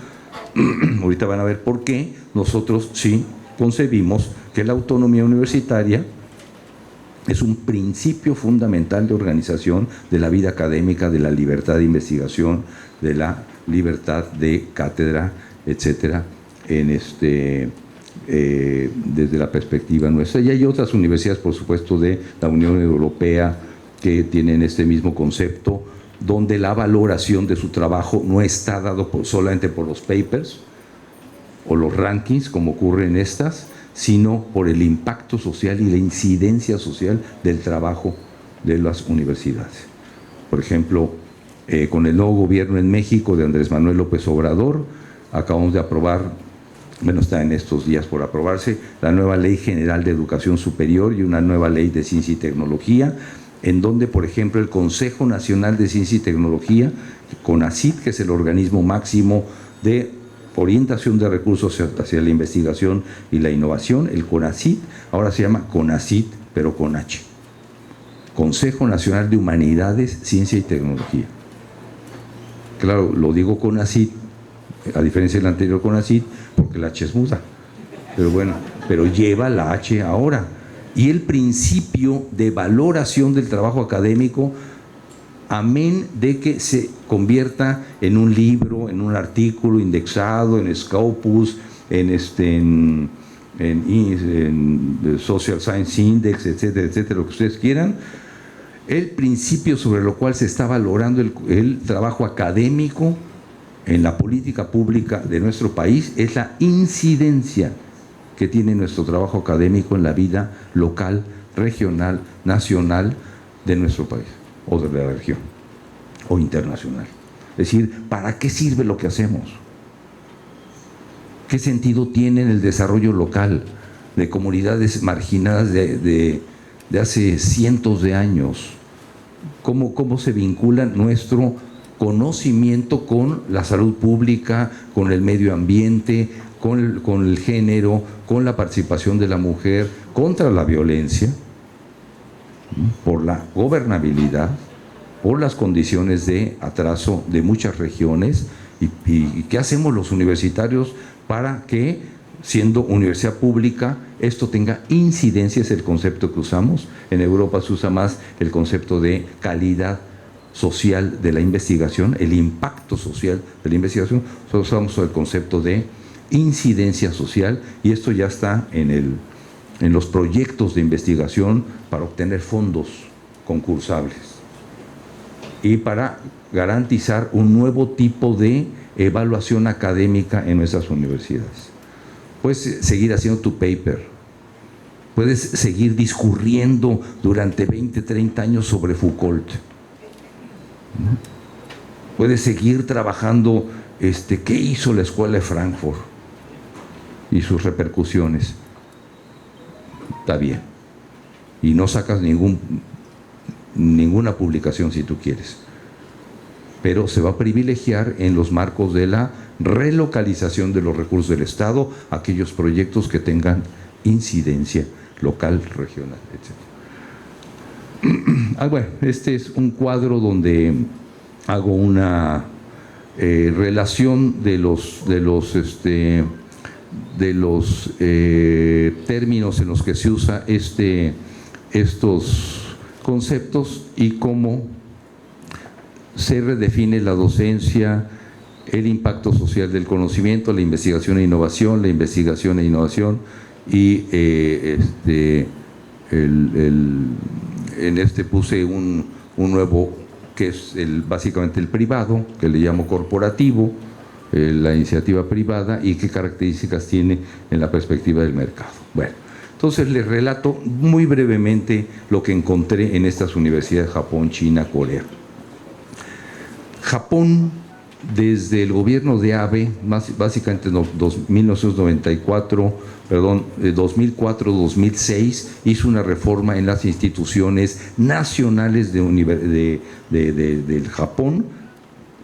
ahorita van a ver por qué nosotros sí concebimos que la autonomía universitaria es un principio fundamental de organización de la vida académica, de la libertad de investigación, de la libertad de cátedra, etcétera, desde la perspectiva nuestra. Y hay otras universidades, por supuesto, de la Unión Europea que tienen este mismo concepto, donde la valoración de su trabajo no está dado solamente por los papers o los rankings, como ocurre en estas, sino por el impacto social y la incidencia social del trabajo de las universidades. Por ejemplo, con el nuevo gobierno en México de Andrés Manuel López Obrador, acabamos de aprobar, bueno, está en estos días por aprobarse, la nueva Ley General de Educación Superior y una nueva Ley de Ciencia y Tecnología, en donde, por ejemplo, el Consejo Nacional de Ciencia y Tecnología, CONACYT, que es el organismo máximo de orientación de recursos hacia la investigación y la innovación, el CONACYT, ahora se llama CONACYT, pero con H. Consejo Nacional de Humanidades, Ciencia y Tecnología. Claro, lo digo CONACYT, a diferencia del anterior CONACYT, porque la H es muda. Pero bueno, pero lleva la H ahora. Y el principio de valoración del trabajo académico, amén de que se convierta en un libro, en un artículo indexado, en Scopus, en Social Science Index, etcétera, etcétera, lo que ustedes quieran. El principio sobre lo cual se está valorando el trabajo académico en la política pública de nuestro país es la incidencia que tiene nuestro trabajo académico en la vida local, regional, nacional de nuestro país, o de la región, o internacional. Es decir, ¿para qué sirve lo que hacemos? ¿Qué sentido tiene en el desarrollo local de comunidades marginadas de hace cientos de años? ¿Cómo se vincula nuestro conocimiento con la salud pública, con el medio ambiente, con el género, con la participación de la mujer, contra la violencia, por la gobernabilidad, por las condiciones de atraso de muchas regiones? ¿Y qué hacemos los universitarios para que siendo universidad pública, esto tenga incidencia, es el concepto que usamos. En Europa se usa más el concepto de calidad social de la investigación, el impacto social de la investigación. Nosotros usamos el concepto de incidencia social, y esto ya está en los proyectos de investigación para obtener fondos concursables y para garantizar un nuevo tipo de evaluación académica en nuestras universidades. Puedes seguir haciendo tu paper, puedes seguir discurriendo durante 20, 30 años sobre Foucault, puedes seguir trabajando qué hizo la Escuela de Frankfurt y sus repercusiones. Está bien, y no sacas ninguna publicación si tú quieres, pero se va a privilegiar en los marcos de la relocalización de los recursos del Estado aquellos proyectos que tengan incidencia local, regional, etc. Bueno, este es un cuadro donde hago una relación de los términos en los que se usa estos conceptos y cómo se redefine la docencia, el impacto social del conocimiento, la investigación e innovación, y puse un nuevo que es básicamente el privado, que le llamo corporativo, la iniciativa privada, y qué características tiene en la perspectiva del mercado. Bueno, entonces les relato muy brevemente lo que encontré en estas universidades: Japón, China, Corea. Japón, desde el gobierno de Abe, básicamente en 2004-2006, hizo una reforma en las instituciones nacionales del Japón,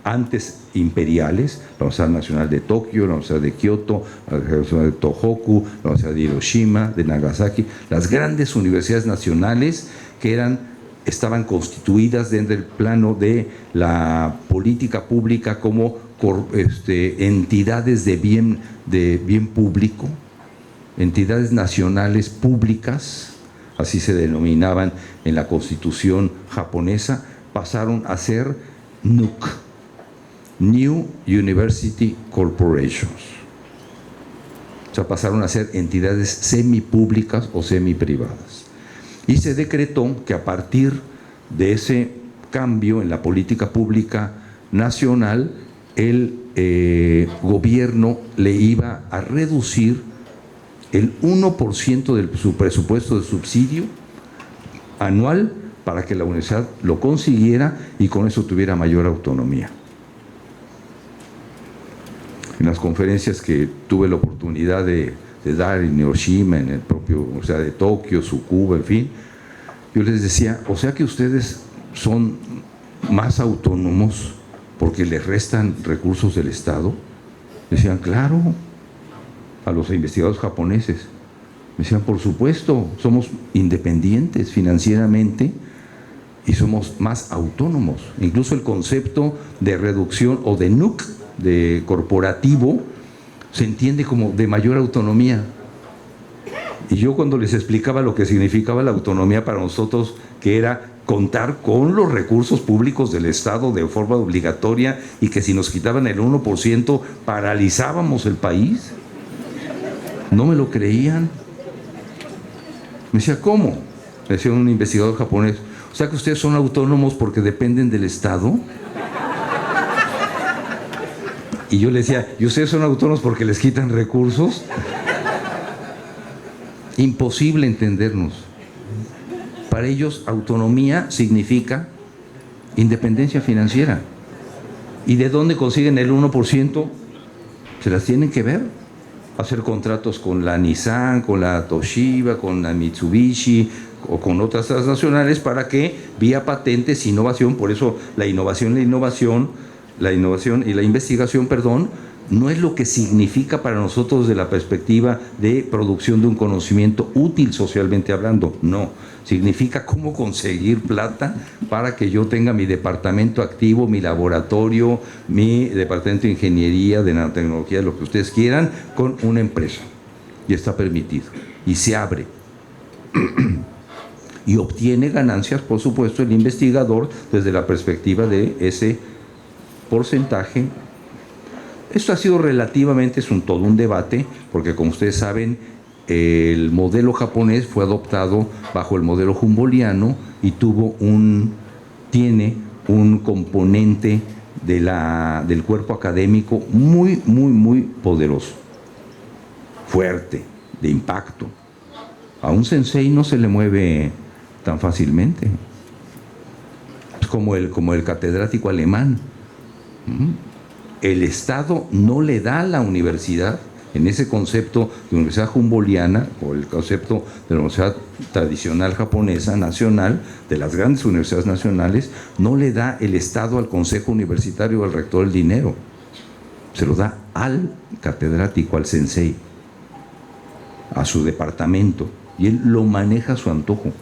antes imperiales: la Universidad Nacional de Tokio, la Universidad de Kioto, la Universidad de Tohoku, la Universidad de Hiroshima, de Nagasaki, las grandes universidades nacionales que estaban constituidas dentro del plano de la política pública como entidades de bien público, entidades nacionales públicas, así se denominaban en la Constitución japonesa. Pasaron a ser NUC, New University Corporations. O sea, pasaron a ser entidades semipúblicas o semiprivadas. Y se decretó que a partir de ese cambio en la política pública nacional, el gobierno le iba a reducir el 1% de su presupuesto de subsidio anual para que la universidad lo consiguiera y con eso tuviera mayor autonomía. En las conferencias que tuve la oportunidad de dar en Hiroshima, en el propio Universidad de Tokio, Tsukuba, en fin, yo les decía: o sea que ustedes son más autónomos porque les restan recursos del Estado. Decían: claro, a los investigadores japoneses. Me decían: por supuesto, somos independientes financieramente y somos más autónomos. Incluso el concepto de reducción o de NUC, de corporativo, se entiende como de mayor autonomía. Y yo, cuando les explicaba lo que significaba la autonomía para nosotros, que era contar con los recursos públicos del Estado de forma obligatoria, y que si nos quitaban el 1% paralizábamos el país, no me lo creían. Me decía: ¿cómo? Me decía un investigador japonés: o sea que ustedes son autónomos porque dependen del Estado. Y yo le decía: ¿y ustedes son autónomos porque les quitan recursos? Imposible entendernos. Para ellos, autonomía significa independencia financiera. ¿Y de dónde consiguen el 1%? Se las tienen que ver. Hacer contratos con la Nissan, con la Toshiba, con la Mitsubishi o con otras transnacionales para que, vía patentes, innovación, por eso la innovación y la investigación, no es lo que significa para nosotros desde la perspectiva de producción de un conocimiento útil socialmente hablando. No, significa cómo conseguir plata para que yo tenga mi departamento activo, mi laboratorio, mi departamento de ingeniería, de nanotecnología, lo que ustedes quieran, con una empresa. y está permitido, y se abre. Y obtiene ganancias, por supuesto, el investigador desde la perspectiva de ese porcentaje. Esto ha sido relativamente, todo un debate, porque como ustedes saben, el modelo japonés fue adoptado bajo el modelo humboldtiano y tiene un componente del cuerpo académico muy, muy, muy poderoso, fuerte, de impacto. A un sensei no se le mueve tan fácilmente. Es como el catedrático alemán. El Estado no le da a la universidad, en ese concepto de universidad humboldtiana, o el concepto de la universidad tradicional japonesa, nacional, de las grandes universidades nacionales, no le da el Estado al consejo universitario o al rector el dinero. Se lo da al catedrático, al sensei, a su departamento, y él lo maneja a su antojo.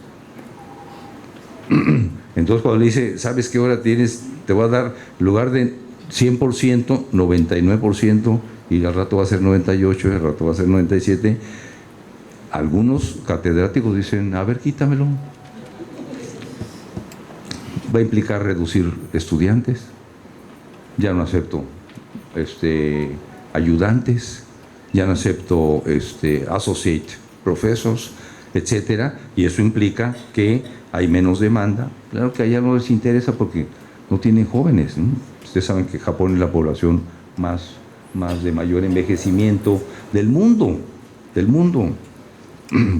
Entonces cuando le dice, ¿sabes qué hora tienes? Te voy a dar, en lugar de 100%, 99%, y al rato va a ser 98%, y al rato va a ser 97%. Algunos catedráticos dicen, a ver, quítamelo. Va a implicar reducir estudiantes. Ya no acepto ayudantes, ya no acepto associate professors, etcétera, y eso implica que hay menos demanda. Claro que allá no les interesa porque no tienen jóvenes, ¿no? Ustedes saben que Japón es la población más de mayor envejecimiento del mundo.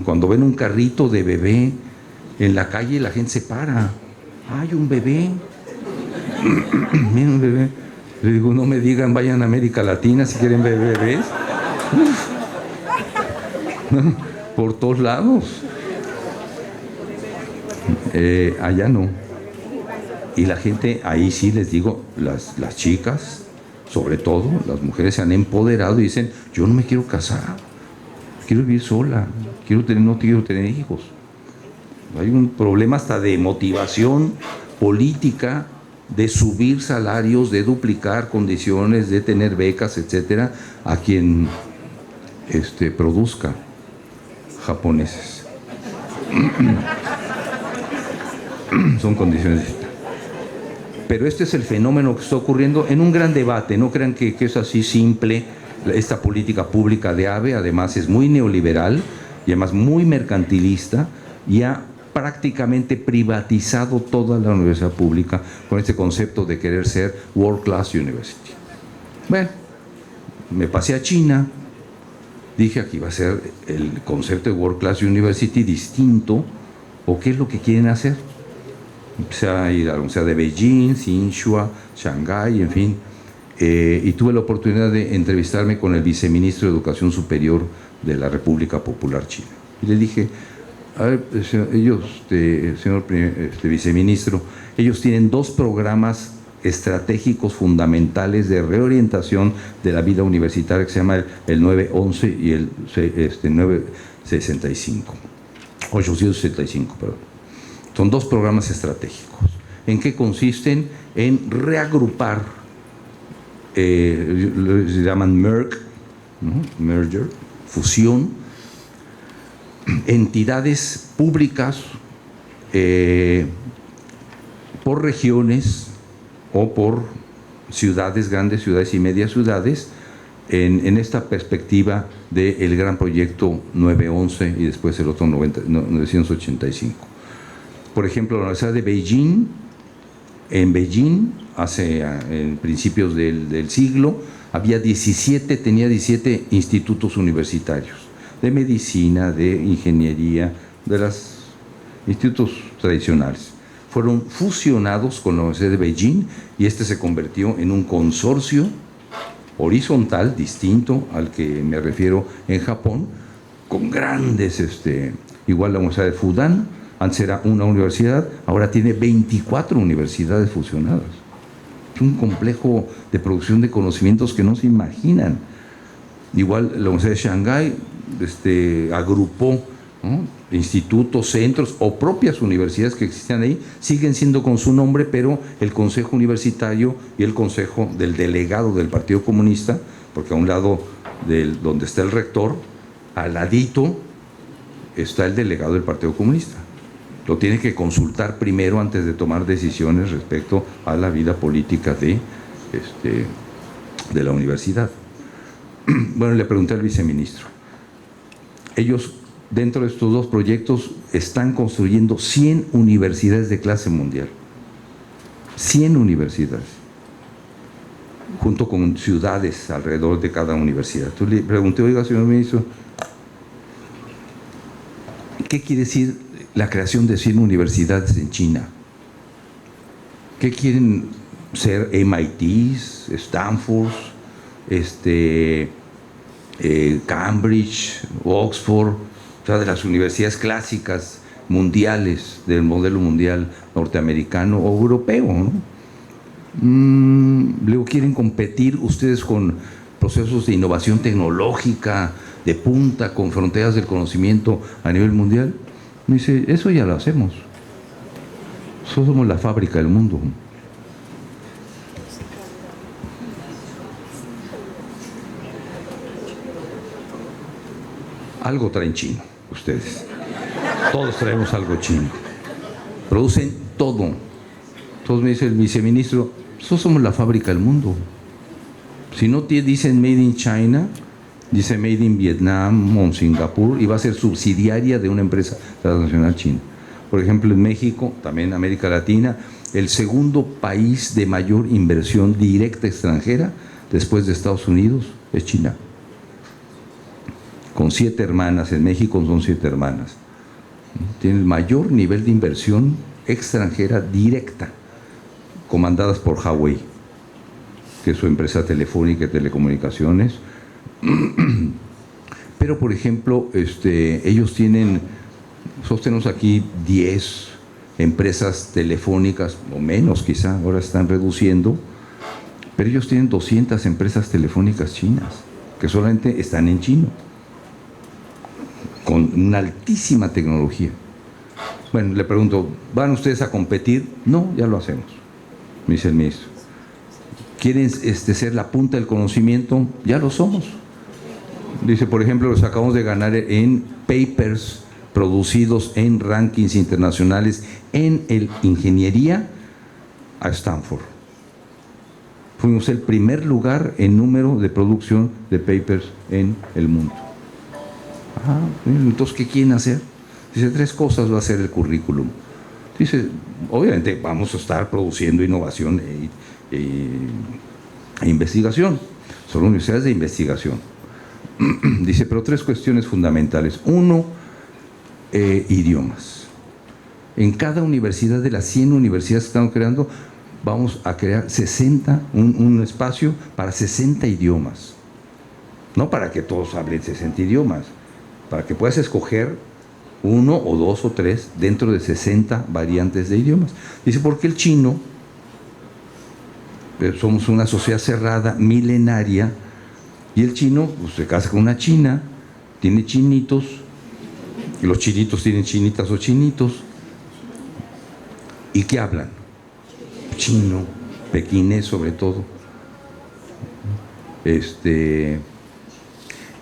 Cuando ven un carrito de bebé en la calle, la gente se para. ¡Ay, un bebé! Miren, un bebé. Le digo, no me digan, vayan a América Latina si quieren ver bebés. Por todos lados. Allá no. Y la gente, ahí sí les digo, las chicas, sobre todo, las mujeres se han empoderado y dicen, yo no me quiero casar, quiero vivir sola, no quiero tener hijos. Hay un problema hasta de motivación política, de subir salarios, de duplicar condiciones, de tener becas, etcétera, a quien produzca japoneses. Son condiciones distintas. Pero este es el fenómeno que está ocurriendo en un gran debate. No crean que es así simple. Esta política pública de ABE además es muy neoliberal y además muy mercantilista, y ha prácticamente privatizado toda la universidad pública con este concepto de querer ser World Class University. Bueno, me pasé a China, dije aquí va a ser el concepto de World Class University distinto, o qué es lo que quieren hacer. Empecé a ir a la Universidad de Beijing, Tsinghua, Shanghái, en fin, y tuve la oportunidad de entrevistarme con el viceministro de Educación Superior de la República Popular China. Y le dije, a ver, señor viceministro, ellos tienen dos programas estratégicos fundamentales de reorientación de la vida universitaria que se llama el 911 y el 965, 865, perdón. Son dos programas estratégicos. ¿En qué consisten? En reagrupar, se llaman MERG, ¿no? Merger, fusión, entidades públicas por regiones o por ciudades, grandes ciudades y medias ciudades, en esta perspectiva del gran proyecto 911 y después el otro 985. Por ejemplo, la Universidad de Beijing, en Beijing, en principios del siglo, tenía 17 institutos universitarios, de medicina, de ingeniería, de los institutos tradicionales. Fueron fusionados con la Universidad de Beijing y se convirtió en un consorcio horizontal, distinto al que me refiero en Japón, con grandes, igual la Universidad de Fudan. Antes era una universidad, ahora tiene 24 universidades fusionadas. Es un complejo de producción de conocimientos que no se imaginan. Igual la Universidad de Shanghái agrupó, ¿no?, institutos, centros o propias universidades que existían ahí, siguen siendo con su nombre, pero el consejo universitario y el consejo del delegado del Partido Comunista, porque a un lado donde está el rector, al ladito está el delegado del Partido Comunista. Lo tiene que consultar primero antes de tomar decisiones respecto a la vida política de la universidad. Bueno, le pregunté al viceministro. Ellos, dentro de estos dos proyectos, están construyendo 100 universidades de clase mundial. 100 universidades, junto con ciudades alrededor de cada universidad. Entonces le pregunté, oiga, señor ministro, ¿qué quiere decir la creación de 100 universidades en China? ¿Qué quieren ser? MITs, Stanford, Cambridge, Oxford, o sea, de las universidades clásicas mundiales, del modelo mundial norteamericano o europeo, ¿no? Luego quieren competir ustedes con procesos de innovación tecnológica de punta, con fronteras del conocimiento a nivel mundial. Me dice, eso ya lo hacemos. Somos la fábrica del mundo. Algo traen chino, ustedes. Todos traemos algo chino. Producen todo. Entonces me dice el viceministro, nosotros somos la fábrica del mundo. Si no dicen Made in China, dice Made in Vietnam o en Singapur, y va a ser subsidiaria de una empresa transnacional china. Por ejemplo, en México, también América Latina, el segundo país de mayor inversión directa extranjera, después de Estados Unidos, es China. Con 7 hermanas, en México son 7 hermanas. Tiene el mayor nivel de inversión extranjera directa, comandadas por Huawei, que es su empresa telefónica y telecomunicaciones. Pero, por ejemplo, ellos tienen, nosotros tenemos aquí 10 empresas telefónicas, o menos quizá, ahora están reduciendo, pero ellos tienen 200 empresas telefónicas chinas, que solamente están en chino, con una altísima tecnología. Bueno, le pregunto, ¿van ustedes a competir? No, ya lo hacemos, me dice el ministro. ¿Quieren ser la punta del conocimiento? Ya lo somos. Dice, por ejemplo, los acabamos de ganar en papers producidos en rankings internacionales en ingeniería a Stanford. Fuimos el primer lugar en número de producción de papers en el mundo. Entonces, ¿qué quieren hacer? Dice, 3 cosas va a ser el currículum. Dice, obviamente vamos a estar produciendo innovación e investigación. Son universidades de investigación. Dice, pero 3 cuestiones fundamentales. 1, idiomas. En cada universidad de las 100 universidades que estamos creando, vamos a crear un espacio para 60 idiomas. No para que todos hablen 60 idiomas, para que puedas escoger 1 o 2 o 3 dentro de 60 variantes de idiomas. Dice, porque el chino, somos una sociedad cerrada, milenaria, y el chino pues, se casa con una china, tiene chinitos, y los chinitos tienen chinitas o chinitos. ¿Y qué hablan? Chino, pequinés sobre todo.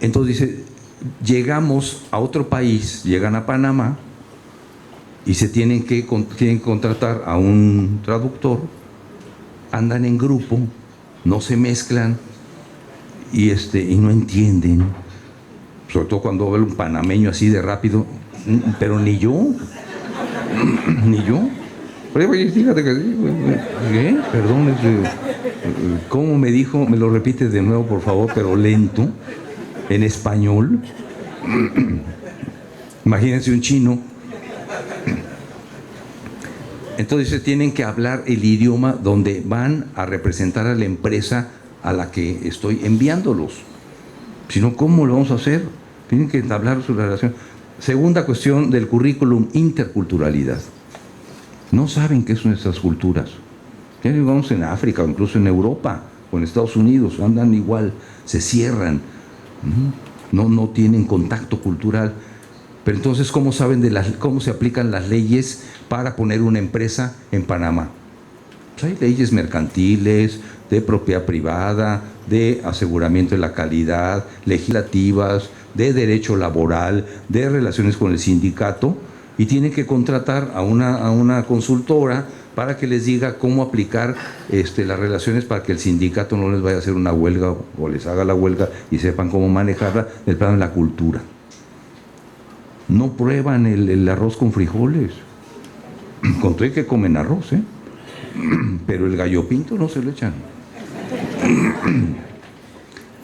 Entonces dice, llegamos a otro país, llegan a Panamá y tienen que contratar a un traductor, andan en grupo, no se mezclan y no entienden, sobre todo cuando ve un panameño así de rápido, pero ni yo. Pero fíjate que, ¿qué? Perdón, ¿cómo me dijo? Me lo repites de nuevo, por favor, pero lento, en español. Imagínense un chino. Entonces tienen que hablar el idioma donde van a representar a la empresa a la que estoy enviándolos. Si no, ¿cómo lo vamos a hacer? Tienen que entablar su relación. Segunda cuestión del currículum, interculturalidad. No saben qué son estas culturas. Ya vamos en África, o incluso en Europa, o en Estados Unidos, andan igual, se cierran, no tienen contacto cultural. Pero entonces, ¿cómo saben cómo se aplican las leyes para poner una empresa en Panamá? Pues hay leyes mercantiles, de propiedad privada, de aseguramiento de la calidad, legislativas, de derecho laboral, de relaciones con el sindicato, y tienen que contratar a una consultora para que les diga cómo aplicar las relaciones para que el sindicato no les vaya a hacer una huelga o les haga la huelga y sepan cómo manejarla, el plano de la cultura. No prueban el arroz con frijoles, con todo y que comen arroz, pero el gallo pinto no se lo echan.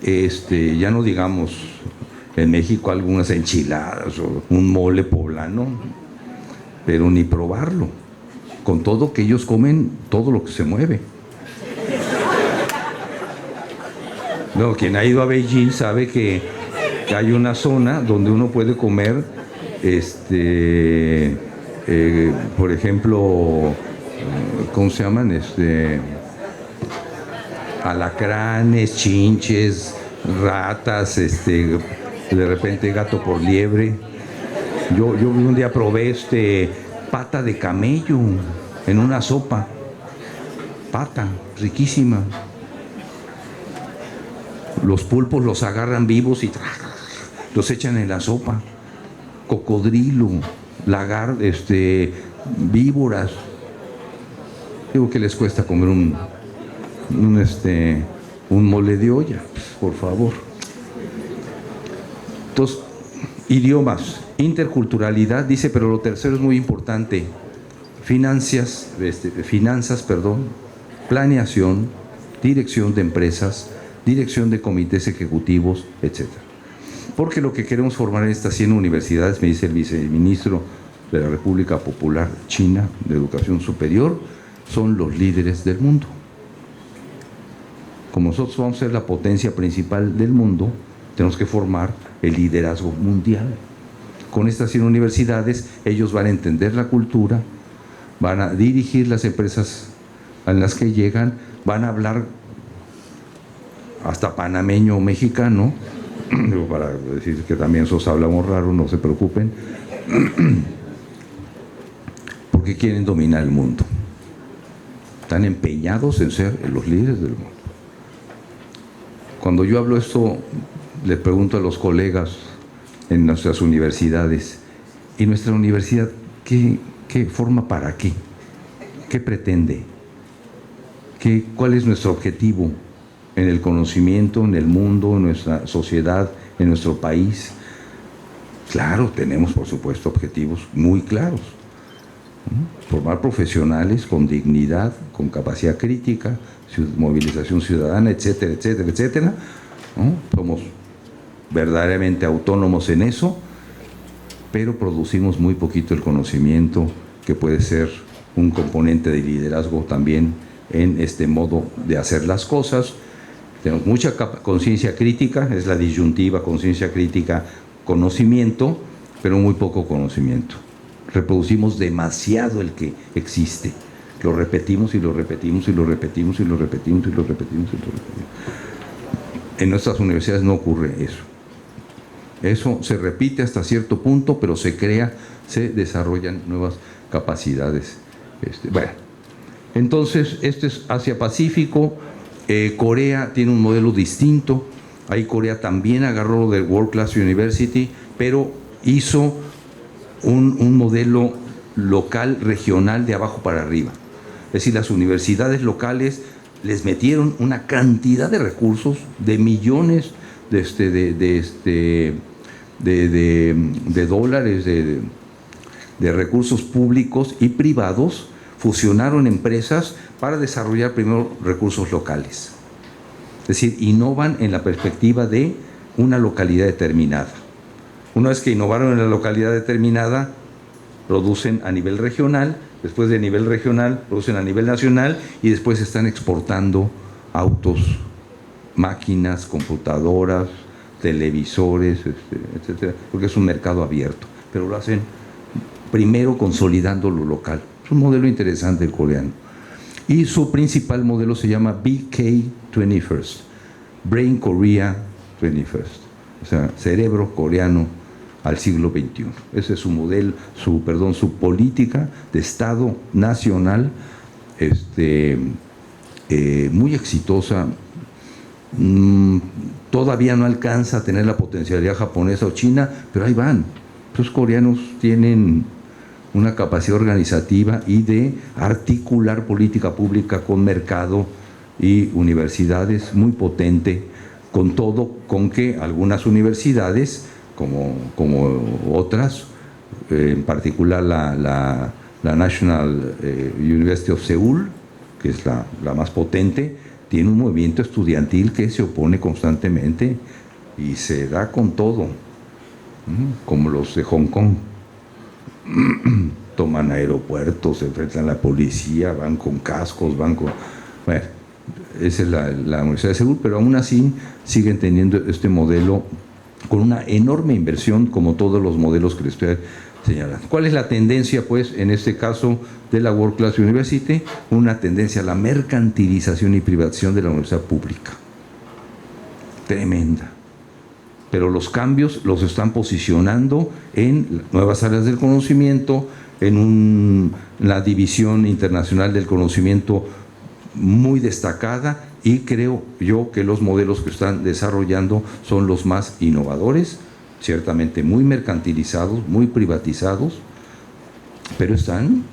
Ya no digamos en México algunas enchiladas o un mole poblano, pero ni probarlo, con todo que ellos comen todo lo que se mueve. No, quien ha ido a Beijing sabe que hay una zona donde uno puede comer, por ejemplo, ¿cómo se llaman? Alacranes, chinches, ratas, de repente gato por liebre. Yo un día probé pata de camello en una sopa. Pata, riquísima. Los pulpos los agarran vivos y los echan en la sopa. Cocodrilo, lagarto, víboras. Digo que les cuesta comer un mole de olla, por favor. Entonces, idiomas, interculturalidad, dice, pero lo tercero es muy importante. Finanzas, planeación, dirección de empresas, dirección de comités ejecutivos, etc. Porque lo que queremos formar en estas 100 universidades, me dice el viceministro de la República Popular China de Educación Superior, son los líderes del mundo. Como nosotros vamos a ser la potencia principal del mundo, tenemos que formar el liderazgo mundial. Con estas 100 universidades, ellos van a entender la cultura, van a dirigir las empresas a las que llegan, van a hablar hasta panameño o mexicano, para decir que también nosotros hablamos raro, no se preocupen, porque quieren dominar el mundo. Están empeñados en ser los líderes del mundo. Cuando yo hablo esto, le pregunto a los colegas en nuestras universidades, ¿y nuestra universidad qué forma para qué? ¿Qué pretende? ¿Cuál es nuestro objetivo en el conocimiento, en el mundo, en nuestra sociedad, en nuestro país? Claro, tenemos por supuesto objetivos muy claros. Formar profesionales con dignidad, con capacidad crítica, movilización ciudadana, etcétera, etcétera, etcétera. Somos verdaderamente autónomos en eso, pero producimos muy poquito el conocimiento que puede ser un componente de liderazgo también en este modo de hacer las cosas. Tenemos mucha conciencia crítica, es la disyuntiva conciencia crítica, conocimiento, pero muy poco conocimiento. Reproducimos demasiado el que existe. Lo repetimos y lo repetimos y lo repetimos y lo repetimos y lo repetimos y lo repetimos. En nuestras universidades no ocurre eso. Eso se repite hasta cierto punto, pero se desarrollan nuevas capacidades. Bueno, entonces, este es Asia-Pacífico. Corea tiene un modelo distinto. Ahí Corea también agarró lo del World Class University, pero hizo un modelo local, regional, de abajo para arriba. Es decir, las universidades locales les metieron una cantidad de recursos, de millones de dólares, de recursos públicos y privados, fusionaron empresas para desarrollar primero recursos locales. Es decir, innovan en la perspectiva de una localidad determinada. Una vez que innovaron en la localidad determinada, producen a nivel regional, después de nivel regional producen a nivel nacional y después están exportando autos, máquinas, computadoras, televisores, etcétera, porque es un mercado abierto, pero lo hacen primero consolidando lo local. Es un modelo interesante el coreano. Y su principal modelo se llama BK21st, Brain Korea 21st, o sea, cerebro coreano al siglo XXI. Ese es su modelo, su política de Estado nacional, muy exitosa. todavía no alcanza a tener la potencialidad japonesa o china, pero ahí van. Los coreanos tienen una capacidad organizativa y de articular política pública con mercado y universidades muy potente, con todo, con que algunas universidades, como otras, en particular la National University of Seoul, que es la más potente, tiene un movimiento estudiantil que se opone constantemente y se da con todo, como los de Hong Kong. Toman aeropuertos, se enfrentan a la policía, van con cascos, van con... Bueno, esa es la Universidad de Seúl, pero aún así siguen teniendo este modelo con una enorme inversión, como todos los modelos que les estoy señalando. ¿Cuál es la tendencia, pues, en este caso de la World Class University? Una tendencia a la mercantilización y privatización de la universidad pública. Tremenda. Pero los cambios los están posicionando en nuevas áreas del conocimiento, en la división internacional del conocimiento muy destacada, y creo yo que los modelos que están desarrollando son los más innovadores, ciertamente muy mercantilizados, muy privatizados, pero están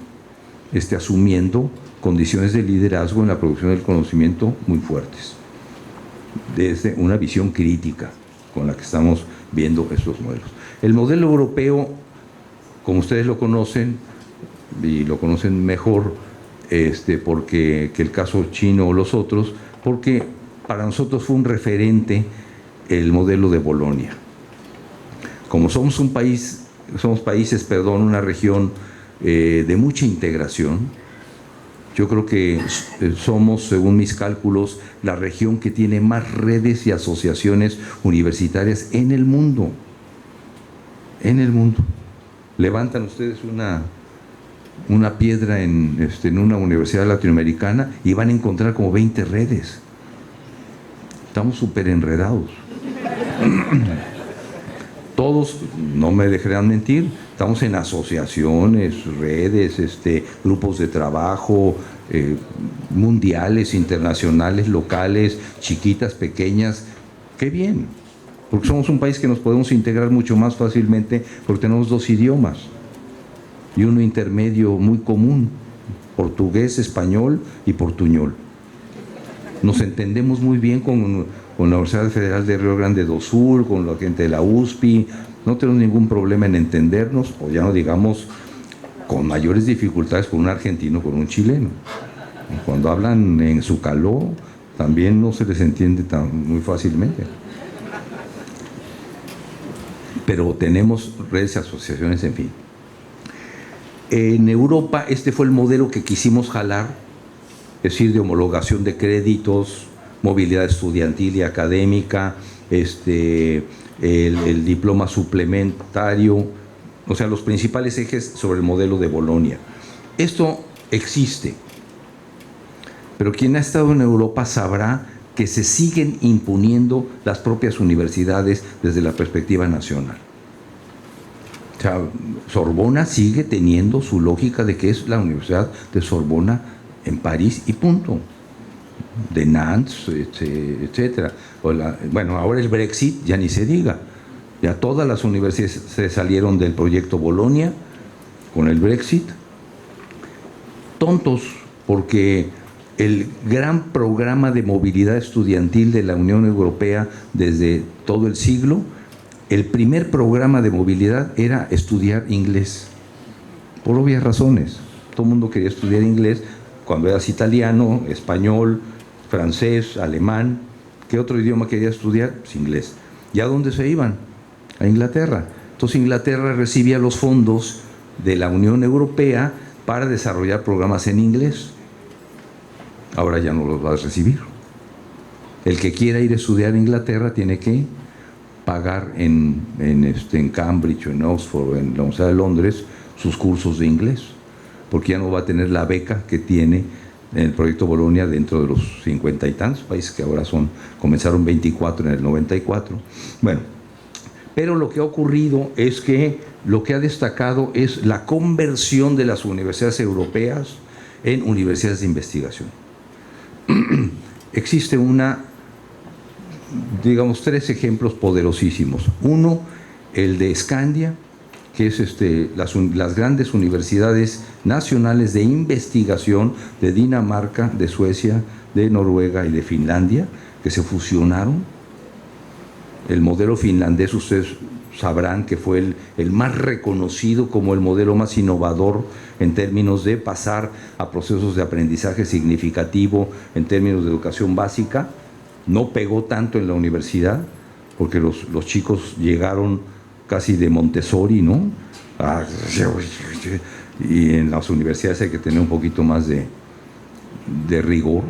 asumiendo condiciones de liderazgo en la producción del conocimiento muy fuertes, desde una visión crítica con la que estamos viendo estos modelos. El modelo europeo, como ustedes lo conocen, y lo conocen mejor porque que el caso chino o los otros, porque para nosotros fue un referente el modelo de Bolonia. Como somos una región de mucha integración, yo creo que somos, según mis cálculos, la región que tiene más redes y asociaciones universitarias en el mundo. En el mundo. Levantan ustedes una piedra en una universidad latinoamericana y van a encontrar como 20 redes. Estamos súper enredados. Todos, no me dejarán mentir, estamos en asociaciones, redes, grupos de trabajo, mundiales, internacionales, locales, chiquitas, pequeñas. ¡Qué bien! Porque somos un país que nos podemos integrar mucho más fácilmente porque tenemos 2 idiomas y uno intermedio muy común, portugués, español y portuñol. Nos entendemos muy bien con la Universidad Federal de Río Grande do Sul, con la gente de la USPI, no tenemos ningún problema en entendernos, o ya no digamos con mayores dificultades con un argentino, con un chileno. Cuando hablan en su caló, también no se les entiende muy fácilmente. Pero tenemos redes y asociaciones, en fin. En Europa fue el modelo que quisimos jalar, es decir, de homologación de créditos, movilidad estudiantil y académica, el diploma suplementario, o sea, los principales ejes sobre el modelo de Bolonia. Esto existe, pero quien ha estado en Europa sabrá que se siguen imponiendo las propias universidades desde la perspectiva nacional. O sea, Sorbona sigue teniendo su lógica de que es la Universidad de Sorbona en París y punto. De Nantes, etcétera. Bueno, ahora el Brexit ya ni se diga. Ya todas las universidades se salieron del proyecto Bolonia con el Brexit. Tontos, porque el gran programa de movilidad estudiantil de la Unión Europea desde todo el siglo, el primer programa de movilidad era estudiar inglés, por obvias razones. Todo el mundo quería estudiar inglés cuando eras italiano, español, francés, alemán. ¿Qué otro idioma quería estudiar? Pues inglés. ¿Y a dónde se iban? A Inglaterra. Entonces Inglaterra recibía los fondos de la Unión Europea para desarrollar programas en inglés. Ahora ya no los va a recibir. El que quiera ir a estudiar a Inglaterra tiene que pagar en Cambridge, o en Oxford, o en la Universidad de Londres, sus cursos de inglés, porque ya no va a tener la beca que tiene en el proyecto Bolonia dentro de los 50 y tantos países que ahora comenzaron 24 en el 94. Bueno, pero lo que ha ocurrido es que lo que ha destacado es la conversión de las universidades europeas en universidades de investigación. Existe una digamos, tres ejemplos poderosísimos. Uno, el de Scandia, que es las grandes universidades nacionales de investigación de Dinamarca, de Suecia, de Noruega y de Finlandia, que se fusionaron. El modelo finlandés, ustedes sabrán que fue el más reconocido como el modelo más innovador en términos de pasar a procesos de aprendizaje significativo en términos de educación básica. No pegó tanto en la universidad, porque los chicos llegaron casi de Montessori, ¿no? Y en las universidades hay que tener un poquito más de rigor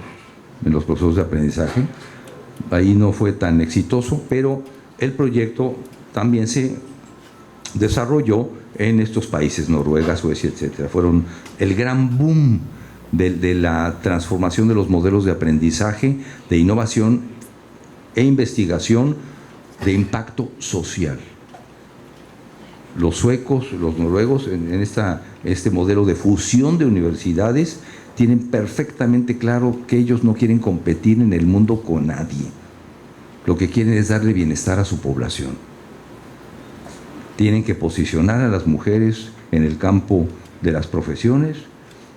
en los procesos de aprendizaje. Ahí no fue tan exitoso, pero el proyecto también se desarrolló en estos países, Noruega, Suecia, etcétera. Fueron el gran boom de la transformación de los modelos de aprendizaje, de innovación e investigación de impacto social. Los suecos, los noruegos, en este modelo de fusión de universidades, tienen perfectamente claro que ellos no quieren competir en el mundo con nadie. Lo que quieren es darle bienestar a su población. Tienen que posicionar a las mujeres en el campo de las profesiones,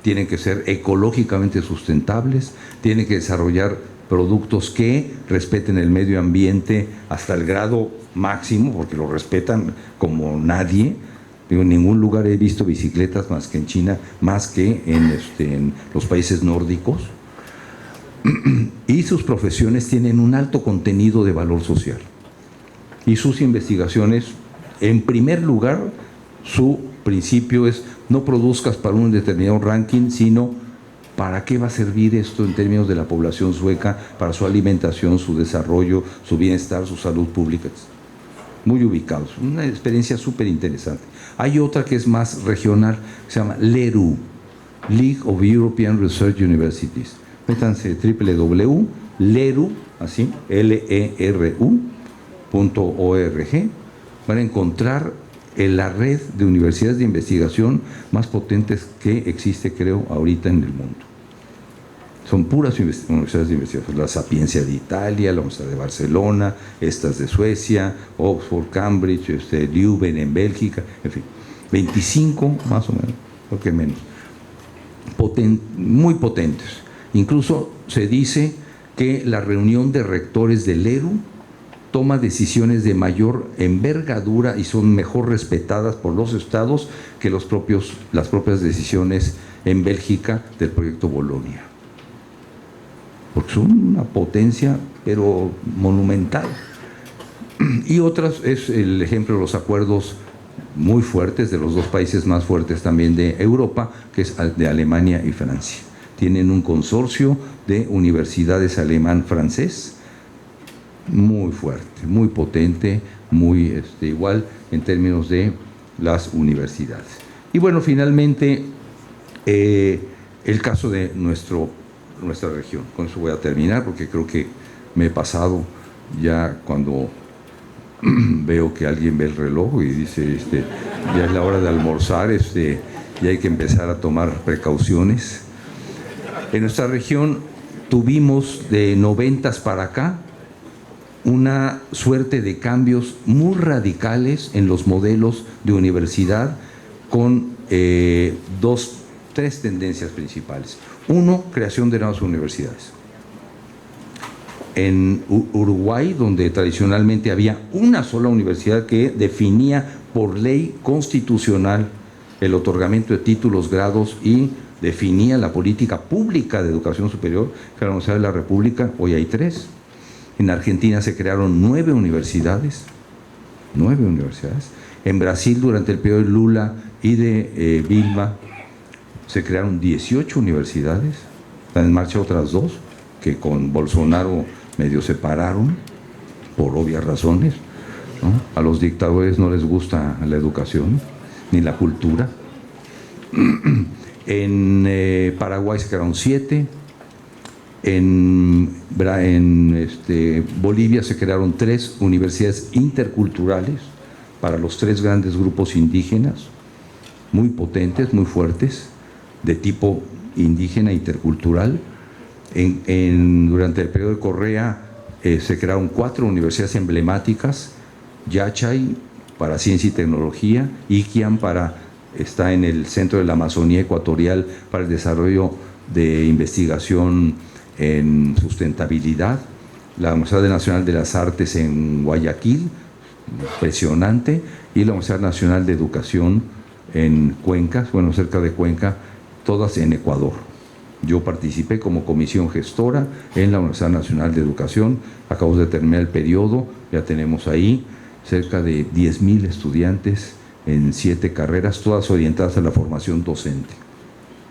tienen que ser ecológicamente sustentables, tienen que desarrollar productos que respeten el medio ambiente hasta el grado máximo, porque lo respetan como nadie. Digo, en ningún lugar he visto bicicletas más que en China, más que en los países nórdicos. Y sus profesiones tienen un alto contenido de valor social. Y sus investigaciones, en primer lugar, su principio es: no produzcas para un determinado ranking, sino para qué va a servir esto en términos de la población sueca, para su alimentación, su desarrollo, su bienestar, su salud pública. Muy ubicados, una experiencia súper interesante. Hay otra que es más regional, que se llama LERU, League of European Research Universities. Métanse www.leru, así, leru.org, van a encontrar la red de universidades de investigación más potentes que existe, creo, ahorita en el mundo. Son puras universidades de investigación. La Sapienza de Italia, la Universidad de Barcelona, estas de Suecia, Oxford, Cambridge, Leuven en Bélgica, en fin, 25 más o menos, lo que menos, muy potentes. Incluso se dice que la reunión de rectores del LERU toma decisiones de mayor envergadura y son mejor respetadas por los estados que las propias decisiones en Bélgica del proyecto Bolonia. Porque son una potencia, pero monumental. Y otras es el ejemplo de los acuerdos muy fuertes de los dos países más fuertes también de Europa, que es de Alemania y Francia. Tienen un consorcio de universidades alemán-francés muy fuerte, muy potente, muy igual en términos de las universidades. Y bueno, finalmente, el caso de nuestra región. Con eso voy a terminar, porque creo que me he pasado ya cuando veo que alguien ve el reloj y dice, ya es la hora de almorzar, ya hay que empezar a tomar precauciones. En nuestra región tuvimos de 90s para acá una suerte de cambios muy radicales en los modelos de universidad, con tres tendencias principales. Uno, creación de nuevas universidades. En Uruguay, donde tradicionalmente había una sola universidad que definía por ley constitucional el otorgamiento de títulos, grados y definía la política pública de educación superior, que era la Universidad de la República, hoy hay 3. En Argentina se crearon 9 universidades. 9 universidades. En Brasil, durante el periodo de Lula y de Dilma, se crearon 18 universidades. Están en marcha otras 2, que con Bolsonaro medio separaron, por obvias razones, ¿no? A los dictadores no les gusta la educación, ni la cultura. En Paraguay se crearon 7. En Bolivia se crearon 3 universidades interculturales para los 3 grandes grupos indígenas, muy potentes, muy fuertes, de tipo indígena intercultural. Durante el periodo de Correa Se crearon 4 universidades emblemáticas: Yachay para ciencia y tecnología, Iquiam está en el centro de la Amazonía ecuatorial para el desarrollo de investigación en sustentabilidad, la Universidad Nacional de las Artes en Guayaquil, impresionante, y la Universidad Nacional de Educación en Cuenca, bueno, cerca de Cuenca, todas en Ecuador. Yo participé como comisión gestora en la Universidad Nacional de Educación, acabamos de terminar el periodo, ya tenemos ahí cerca de 10,000 estudiantes en 7 carreras, todas orientadas a la formación docente.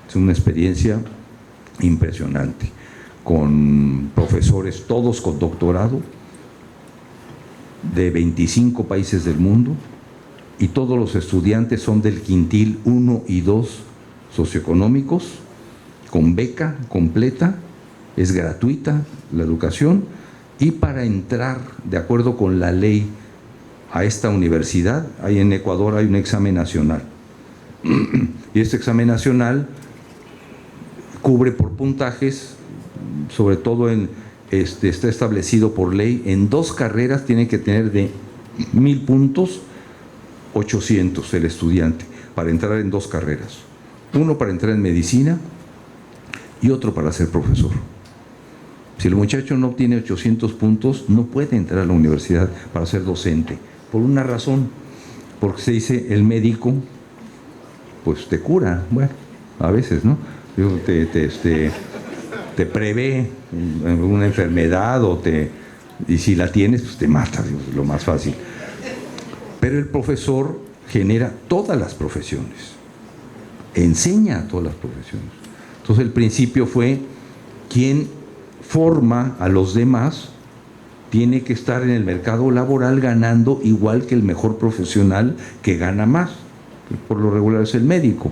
Es una experiencia impresionante, con profesores todos con doctorado de 25 países del mundo, y todos los estudiantes son del quintil 1 y 2 socioeconómicos, con beca completa, es gratuita la educación, y para entrar, de acuerdo con la ley, a esta universidad, ahí en Ecuador hay un examen nacional, y este examen nacional cubre por puntajes, sobre todo está establecido por ley, en 2 carreras tiene que tener de 1,000 puntos, 800 el estudiante, para entrar en 2 carreras, uno para entrar en medicina y otro para ser profesor. Si el muchacho no obtiene 800 puntos, no puede entrar a la universidad para ser docente, por una razón, porque se dice el médico pues te cura, bueno, a veces, ¿no? Te prevé una enfermedad y si la tienes, pues te mata, lo más fácil. Pero el profesor genera todas las profesiones, enseña a todas las profesiones. Entonces el principio fue: quien forma a los demás tiene que estar en el mercado laboral ganando igual que el mejor profesional, que gana más. Por lo regular es el médico.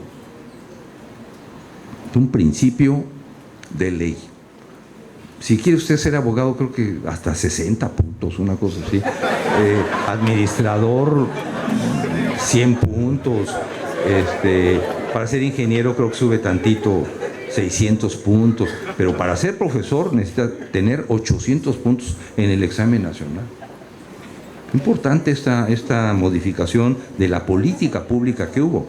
Es un principio de ley. Si quiere usted ser abogado, creo que hasta 60 puntos, una cosa así. Administrador, 100 puntos. Para ser ingeniero creo que sube tantito, 600 puntos. Pero para ser profesor necesita tener 800 puntos en el examen nacional. Importante esta modificación de la política pública que hubo.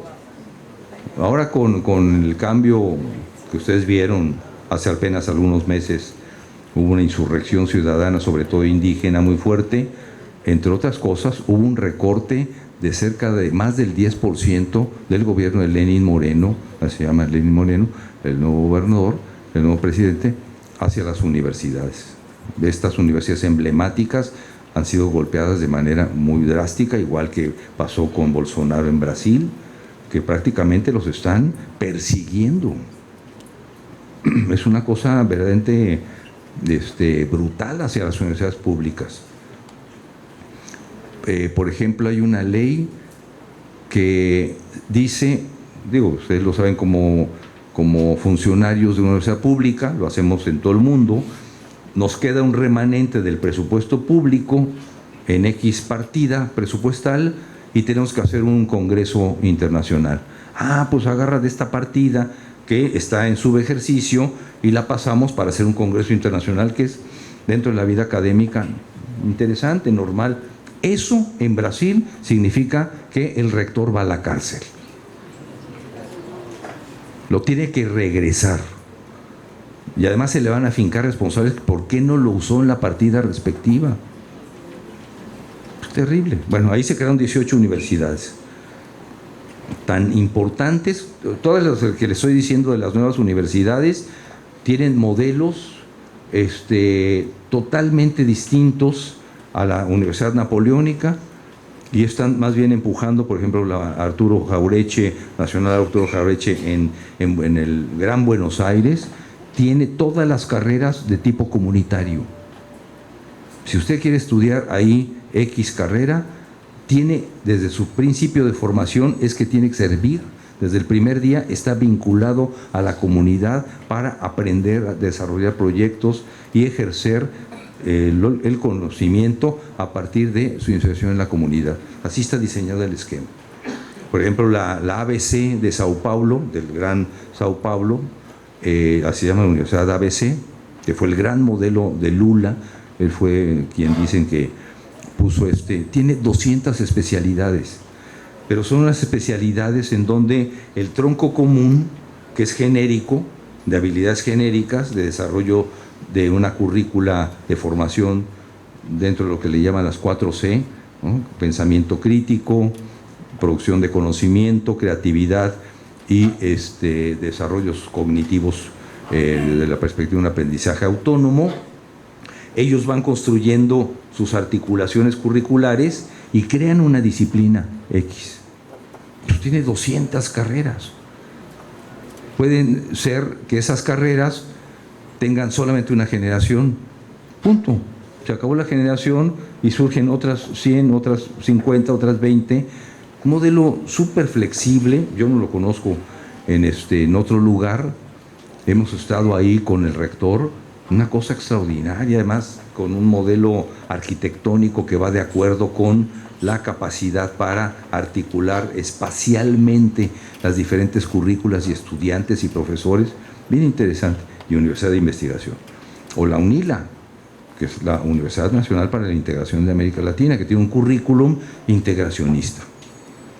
Ahora con el cambio que ustedes vieron hace apenas algunos meses, hubo una insurrección ciudadana, sobre todo indígena, muy fuerte. Entre otras cosas, hubo un recorte de cerca de más del 10% del gobierno de Lenín Moreno, así se llama Lenín Moreno, el nuevo gobernador, el nuevo presidente, hacia las universidades. Estas universidades emblemáticas han sido golpeadas de manera muy drástica, igual que pasó con Bolsonaro en Brasil, que prácticamente los están persiguiendo. Es una cosa verdaderamente brutal hacia las universidades públicas. Por ejemplo, hay una ley que dice, ustedes lo saben como funcionarios de una universidad pública, lo hacemos en todo el mundo, nos queda un remanente del presupuesto público en X partida presupuestal y tenemos que hacer un congreso internacional. Pues agarra de esta partida que está en subejercicio y la pasamos para hacer un congreso internacional que es dentro de la vida académica interesante, normal. Eso en Brasil significa que el rector va a la cárcel. Lo tiene que regresar. Y además se le van a fincar responsables por qué no lo usó en la partida respectiva. Es terrible. Bueno, ahí se crearon 18 universidades tan importantes. Todas las que les estoy diciendo de las nuevas universidades tienen modelos totalmente distintos a la Universidad Napoleónica y están más bien empujando, por ejemplo, la Arturo Jaureche, Nacional Arturo Jaureche en el Gran Buenos Aires, tiene todas las carreras de tipo comunitario. Si usted quiere estudiar ahí X carrera, tiene desde su principio de formación es que tiene que servir. Desde el primer día está vinculado a la comunidad para aprender a desarrollar proyectos y ejercer el conocimiento a partir de su inserción en la comunidad. Así está diseñado el esquema. Por ejemplo, la ABC de Sao Paulo, del Gran Sao Paulo, así se llama la Universidad ABC, que fue el gran modelo de Lula, él fue quien dicen que puso tiene 200 especialidades, pero son unas especialidades en donde el tronco común, que es genérico, de habilidades genéricas, de desarrollo de una currícula de formación dentro de lo que le llaman las 4C, ¿no? Pensamiento crítico, producción de conocimiento, creatividad y desarrollos cognitivos desde la perspectiva de un aprendizaje autónomo. Ellos van construyendo sus articulaciones curriculares y crean una disciplina X. Pues tiene 200 carreras. Pueden ser que esas carreras tengan solamente una generación, punto. Se acabó la generación y surgen otras 100, otras 50, otras 20. Un modelo súper flexible, yo no lo conozco en otro lugar. Hemos estado ahí con el rector, una cosa extraordinaria, además con un modelo arquitectónico que va de acuerdo con la capacidad para articular espacialmente las diferentes currículas y estudiantes y profesores, bien interesante, y Universidad de Investigación. O la UNILA, que es la Universidad Nacional para la Integración de América Latina, que tiene un currículum integracionista.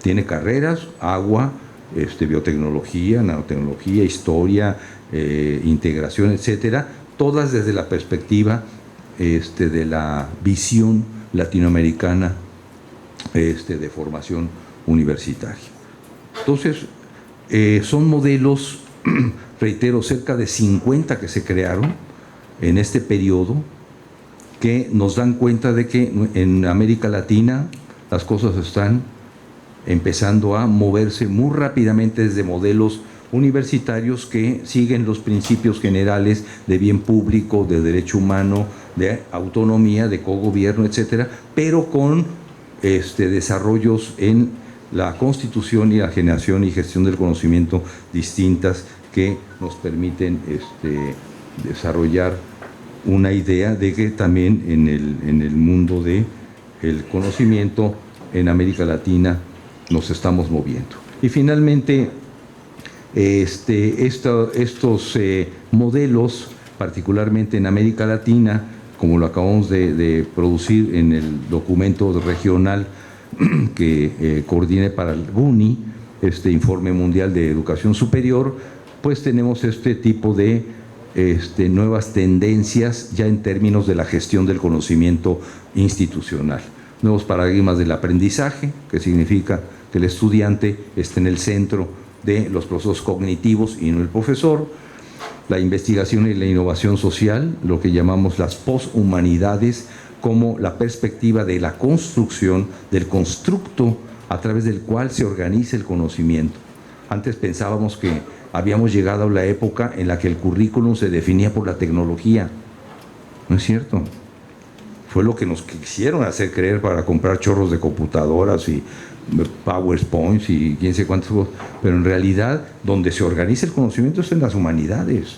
Tiene carreras, agua, biotecnología, nanotecnología, historia, integración, etcétera, todas desde la perspectiva de la visión latinoamericana de formación universitaria. Entonces, son modelos, reitero, cerca de 50 que se crearon en este periodo, que nos dan cuenta de que en América Latina las cosas están empezando a moverse muy rápidamente desde modelos universitarios que siguen los principios generales de bien público, de derecho humano, de autonomía, de cogobierno, etcétera, pero con desarrollos en la constitución y la generación y gestión del conocimiento distintas que nos permiten desarrollar una idea de que también en el mundo del conocimiento en América Latina nos estamos moviendo. Y finalmente, estos modelos, particularmente en América Latina, como lo acabamos de producir en el documento regional que coordine para el GUNI, Informe Mundial de Educación Superior, pues tenemos este tipo de nuevas tendencias ya en términos de la gestión del conocimiento institucional. Nuevos paradigmas del aprendizaje, que significa que el estudiante esté en el centro de los procesos cognitivos y no el profesor. La investigación y la innovación social, lo que llamamos las poshumanidades, como la perspectiva de la construcción, del constructo a través del cual se organiza el conocimiento. Antes pensábamos que habíamos llegado a la época en la que el currículum se definía por la tecnología. No es cierto. Fue lo que nos quisieron hacer creer para comprar chorros de computadoras y PowerPoints y quién sé cuántas cosas, pero en realidad donde se organiza el conocimiento es en las humanidades,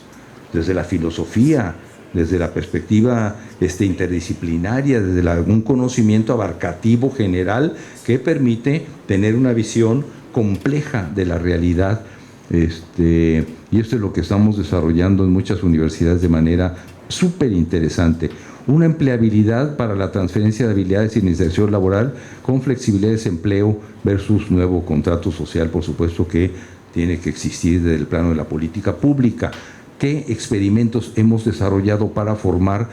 desde la filosofía, desde la perspectiva interdisciplinaria, desde un conocimiento abarcativo general que permite tener una visión compleja de la realidad, y esto es lo que estamos desarrollando en muchas universidades de manera súper interesante. Una empleabilidad para la transferencia de habilidades y la inserción laboral con flexibilidad de desempleo versus nuevo contrato social, por supuesto que tiene que existir desde el plano de la política pública. ¿Qué experimentos hemos desarrollado para formar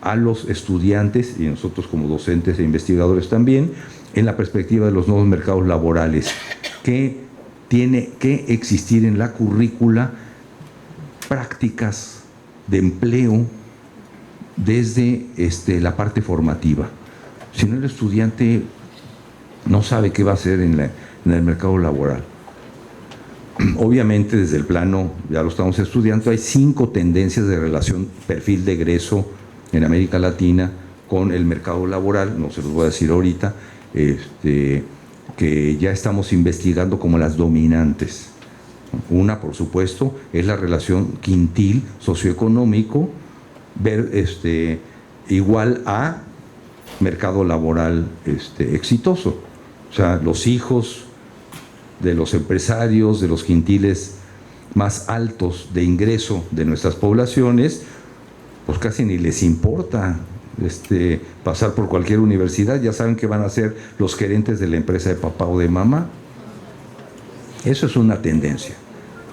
a los estudiantes, y nosotros como docentes e investigadores también, en la perspectiva de los nuevos mercados laborales? ¿Qué tiene que existir en la currícula? Prácticas de empleo desde la parte formativa. Si no, el estudiante no sabe qué va a hacer en el mercado laboral. Obviamente, desde el plano, ya lo estamos estudiando, hay 5 tendencias de relación perfil de egreso en América Latina con el mercado laboral, no se los voy a decir ahorita, que ya estamos investigando como las dominantes. Una, por supuesto, es la relación quintil socioeconómico, igual a mercado laboral exitoso. O sea, los hijos de los empresarios, de los quintiles más altos de ingreso de nuestras poblaciones, pues casi ni les importa pasar por cualquier universidad, ya saben que van a ser los gerentes de la empresa de papá o de mamá. Eso es una tendencia,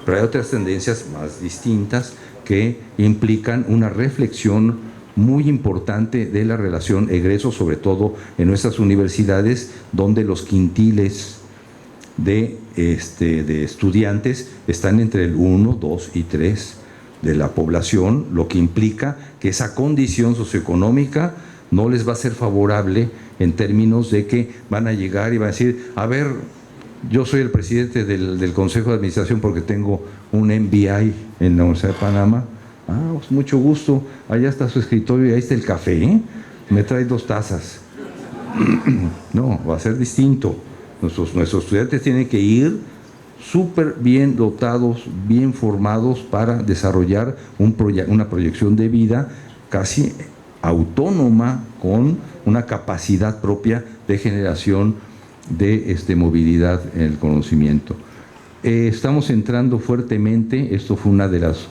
pero hay otras tendencias más distintas que implican una reflexión muy importante de la relación egreso, sobre todo en nuestras universidades, donde los quintiles de estudiantes están entre el 1, 2 y 3 de la población, lo que implica que esa condición socioeconómica no les va a ser favorable en términos de que van a llegar y van a decir, a ver, yo soy el presidente del Consejo de Administración porque tengo un MBA en la Universidad de Panamá. Ah, pues mucho gusto, allá está su escritorio y ahí está el café, ¿eh? Me trae 2 tazas. No, va a ser distinto. Nuestros estudiantes tienen que ir súper bien dotados, bien formados para desarrollar una proyección de vida casi autónoma, con una capacidad propia de generación de movilidad en el conocimiento. Estamos entrando fuertemente, esto fue una de las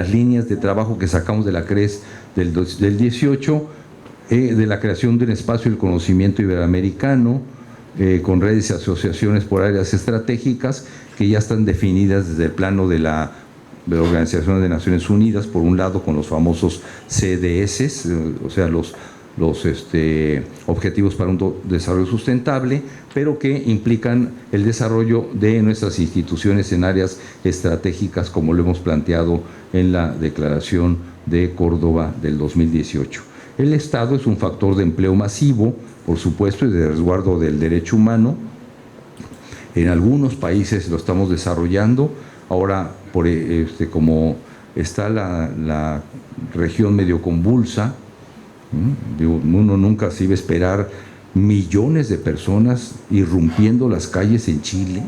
líneas de trabajo que sacamos de la CRES del 18, de la creación de un espacio del conocimiento iberoamericano, con redes y asociaciones por áreas estratégicas que ya están definidas desde el plano de la Organización de Naciones Unidas, por un lado con los famosos CDS, o sea, los Objetivos para un Desarrollo Sustentable, pero que implican el desarrollo de nuestras instituciones en áreas estratégicas, como lo hemos planteado en la Declaración de Córdoba del 2018. El Estado es un factor de empleo masivo, por supuesto, y de resguardo del derecho humano. En algunos países lo estamos desarrollando. Ahora, como está la región medio convulsa, uno nunca se iba a esperar millones de personas irrumpiendo las calles en Chile,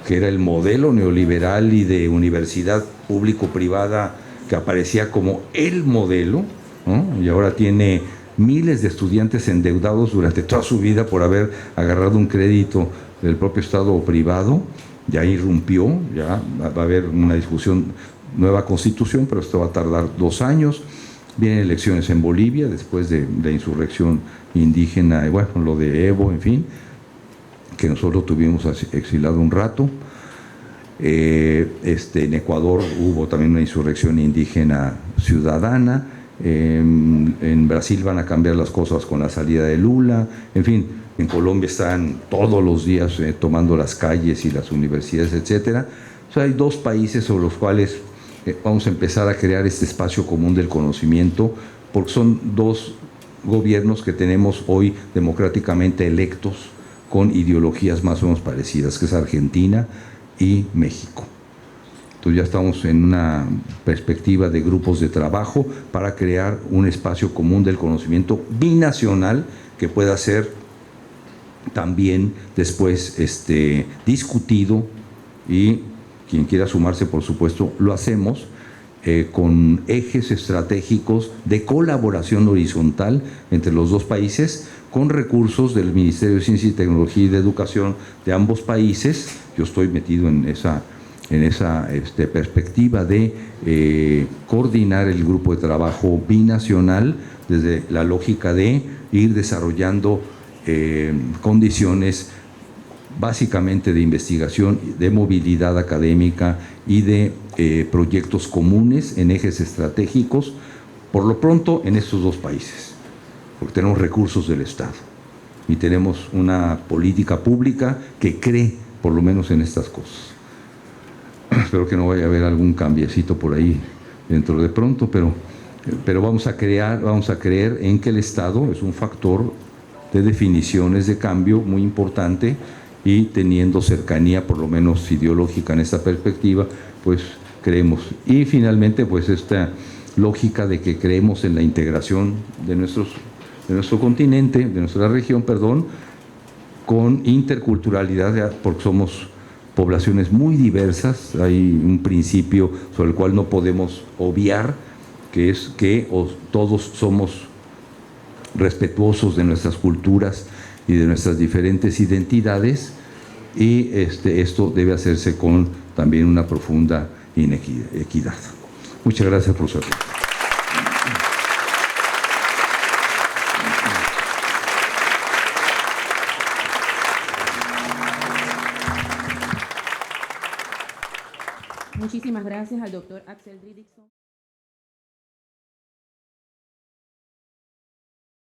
que era el modelo neoliberal y de universidad público-privada que aparecía como el modelo, ¿no? Y ahora tiene miles de estudiantes endeudados durante toda su vida por haber agarrado un crédito del propio Estado o privado. Ya irrumpió, ya va a haber una discusión, nueva constitución, pero esto va a tardar 2 años. Vienen elecciones en Bolivia después de la insurrección indígena, bueno, lo de Evo, en fin, que nosotros tuvimos exilado un rato. En Ecuador hubo también una insurrección indígena ciudadana. En Brasil van a cambiar las cosas con la salida de Lula. En fin, en Colombia están todos los días tomando las calles y las universidades, etcétera. O sea, hay 2 países sobre los cuales vamos a empezar a crear este espacio común del conocimiento, porque son 2 gobiernos que tenemos hoy democráticamente electos con ideologías más o menos parecidas, que es Argentina y México. Entonces ya estamos en una perspectiva de grupos de trabajo para crear un espacio común del conocimiento binacional que pueda ser también después discutido, y quien quiera sumarse, por supuesto, lo hacemos con ejes estratégicos de colaboración horizontal entre los 2 países, con recursos del Ministerio de Ciencia y Tecnología y de Educación de ambos países. Yo estoy metido en esa perspectiva de coordinar el grupo de trabajo binacional desde la lógica de ir desarrollando condiciones básicamente de investigación, de movilidad académica y de proyectos comunes en ejes estratégicos, por lo pronto en estos 2 países, porque tenemos recursos del Estado y tenemos una política pública que cree por lo menos en estas cosas. Espero que no vaya a haber algún cambiecito por ahí dentro de pronto, pero vamos a creer en que el Estado es un factor de definiciones de cambio muy importante, y teniendo cercanía, por lo menos ideológica, en esta perspectiva, pues creemos. Y finalmente, pues esta lógica de que creemos en la integración de nuestro continente, de nuestra región, con interculturalidad, porque somos poblaciones muy diversas. Hay un principio sobre el cual no podemos obviar, que es que todos somos respetuosos de nuestras culturas y de nuestras diferentes identidades, y esto debe hacerse con también una profunda equidad. Muchas gracias por su atención. Muchísimas gracias al doctor Axel Dridikson.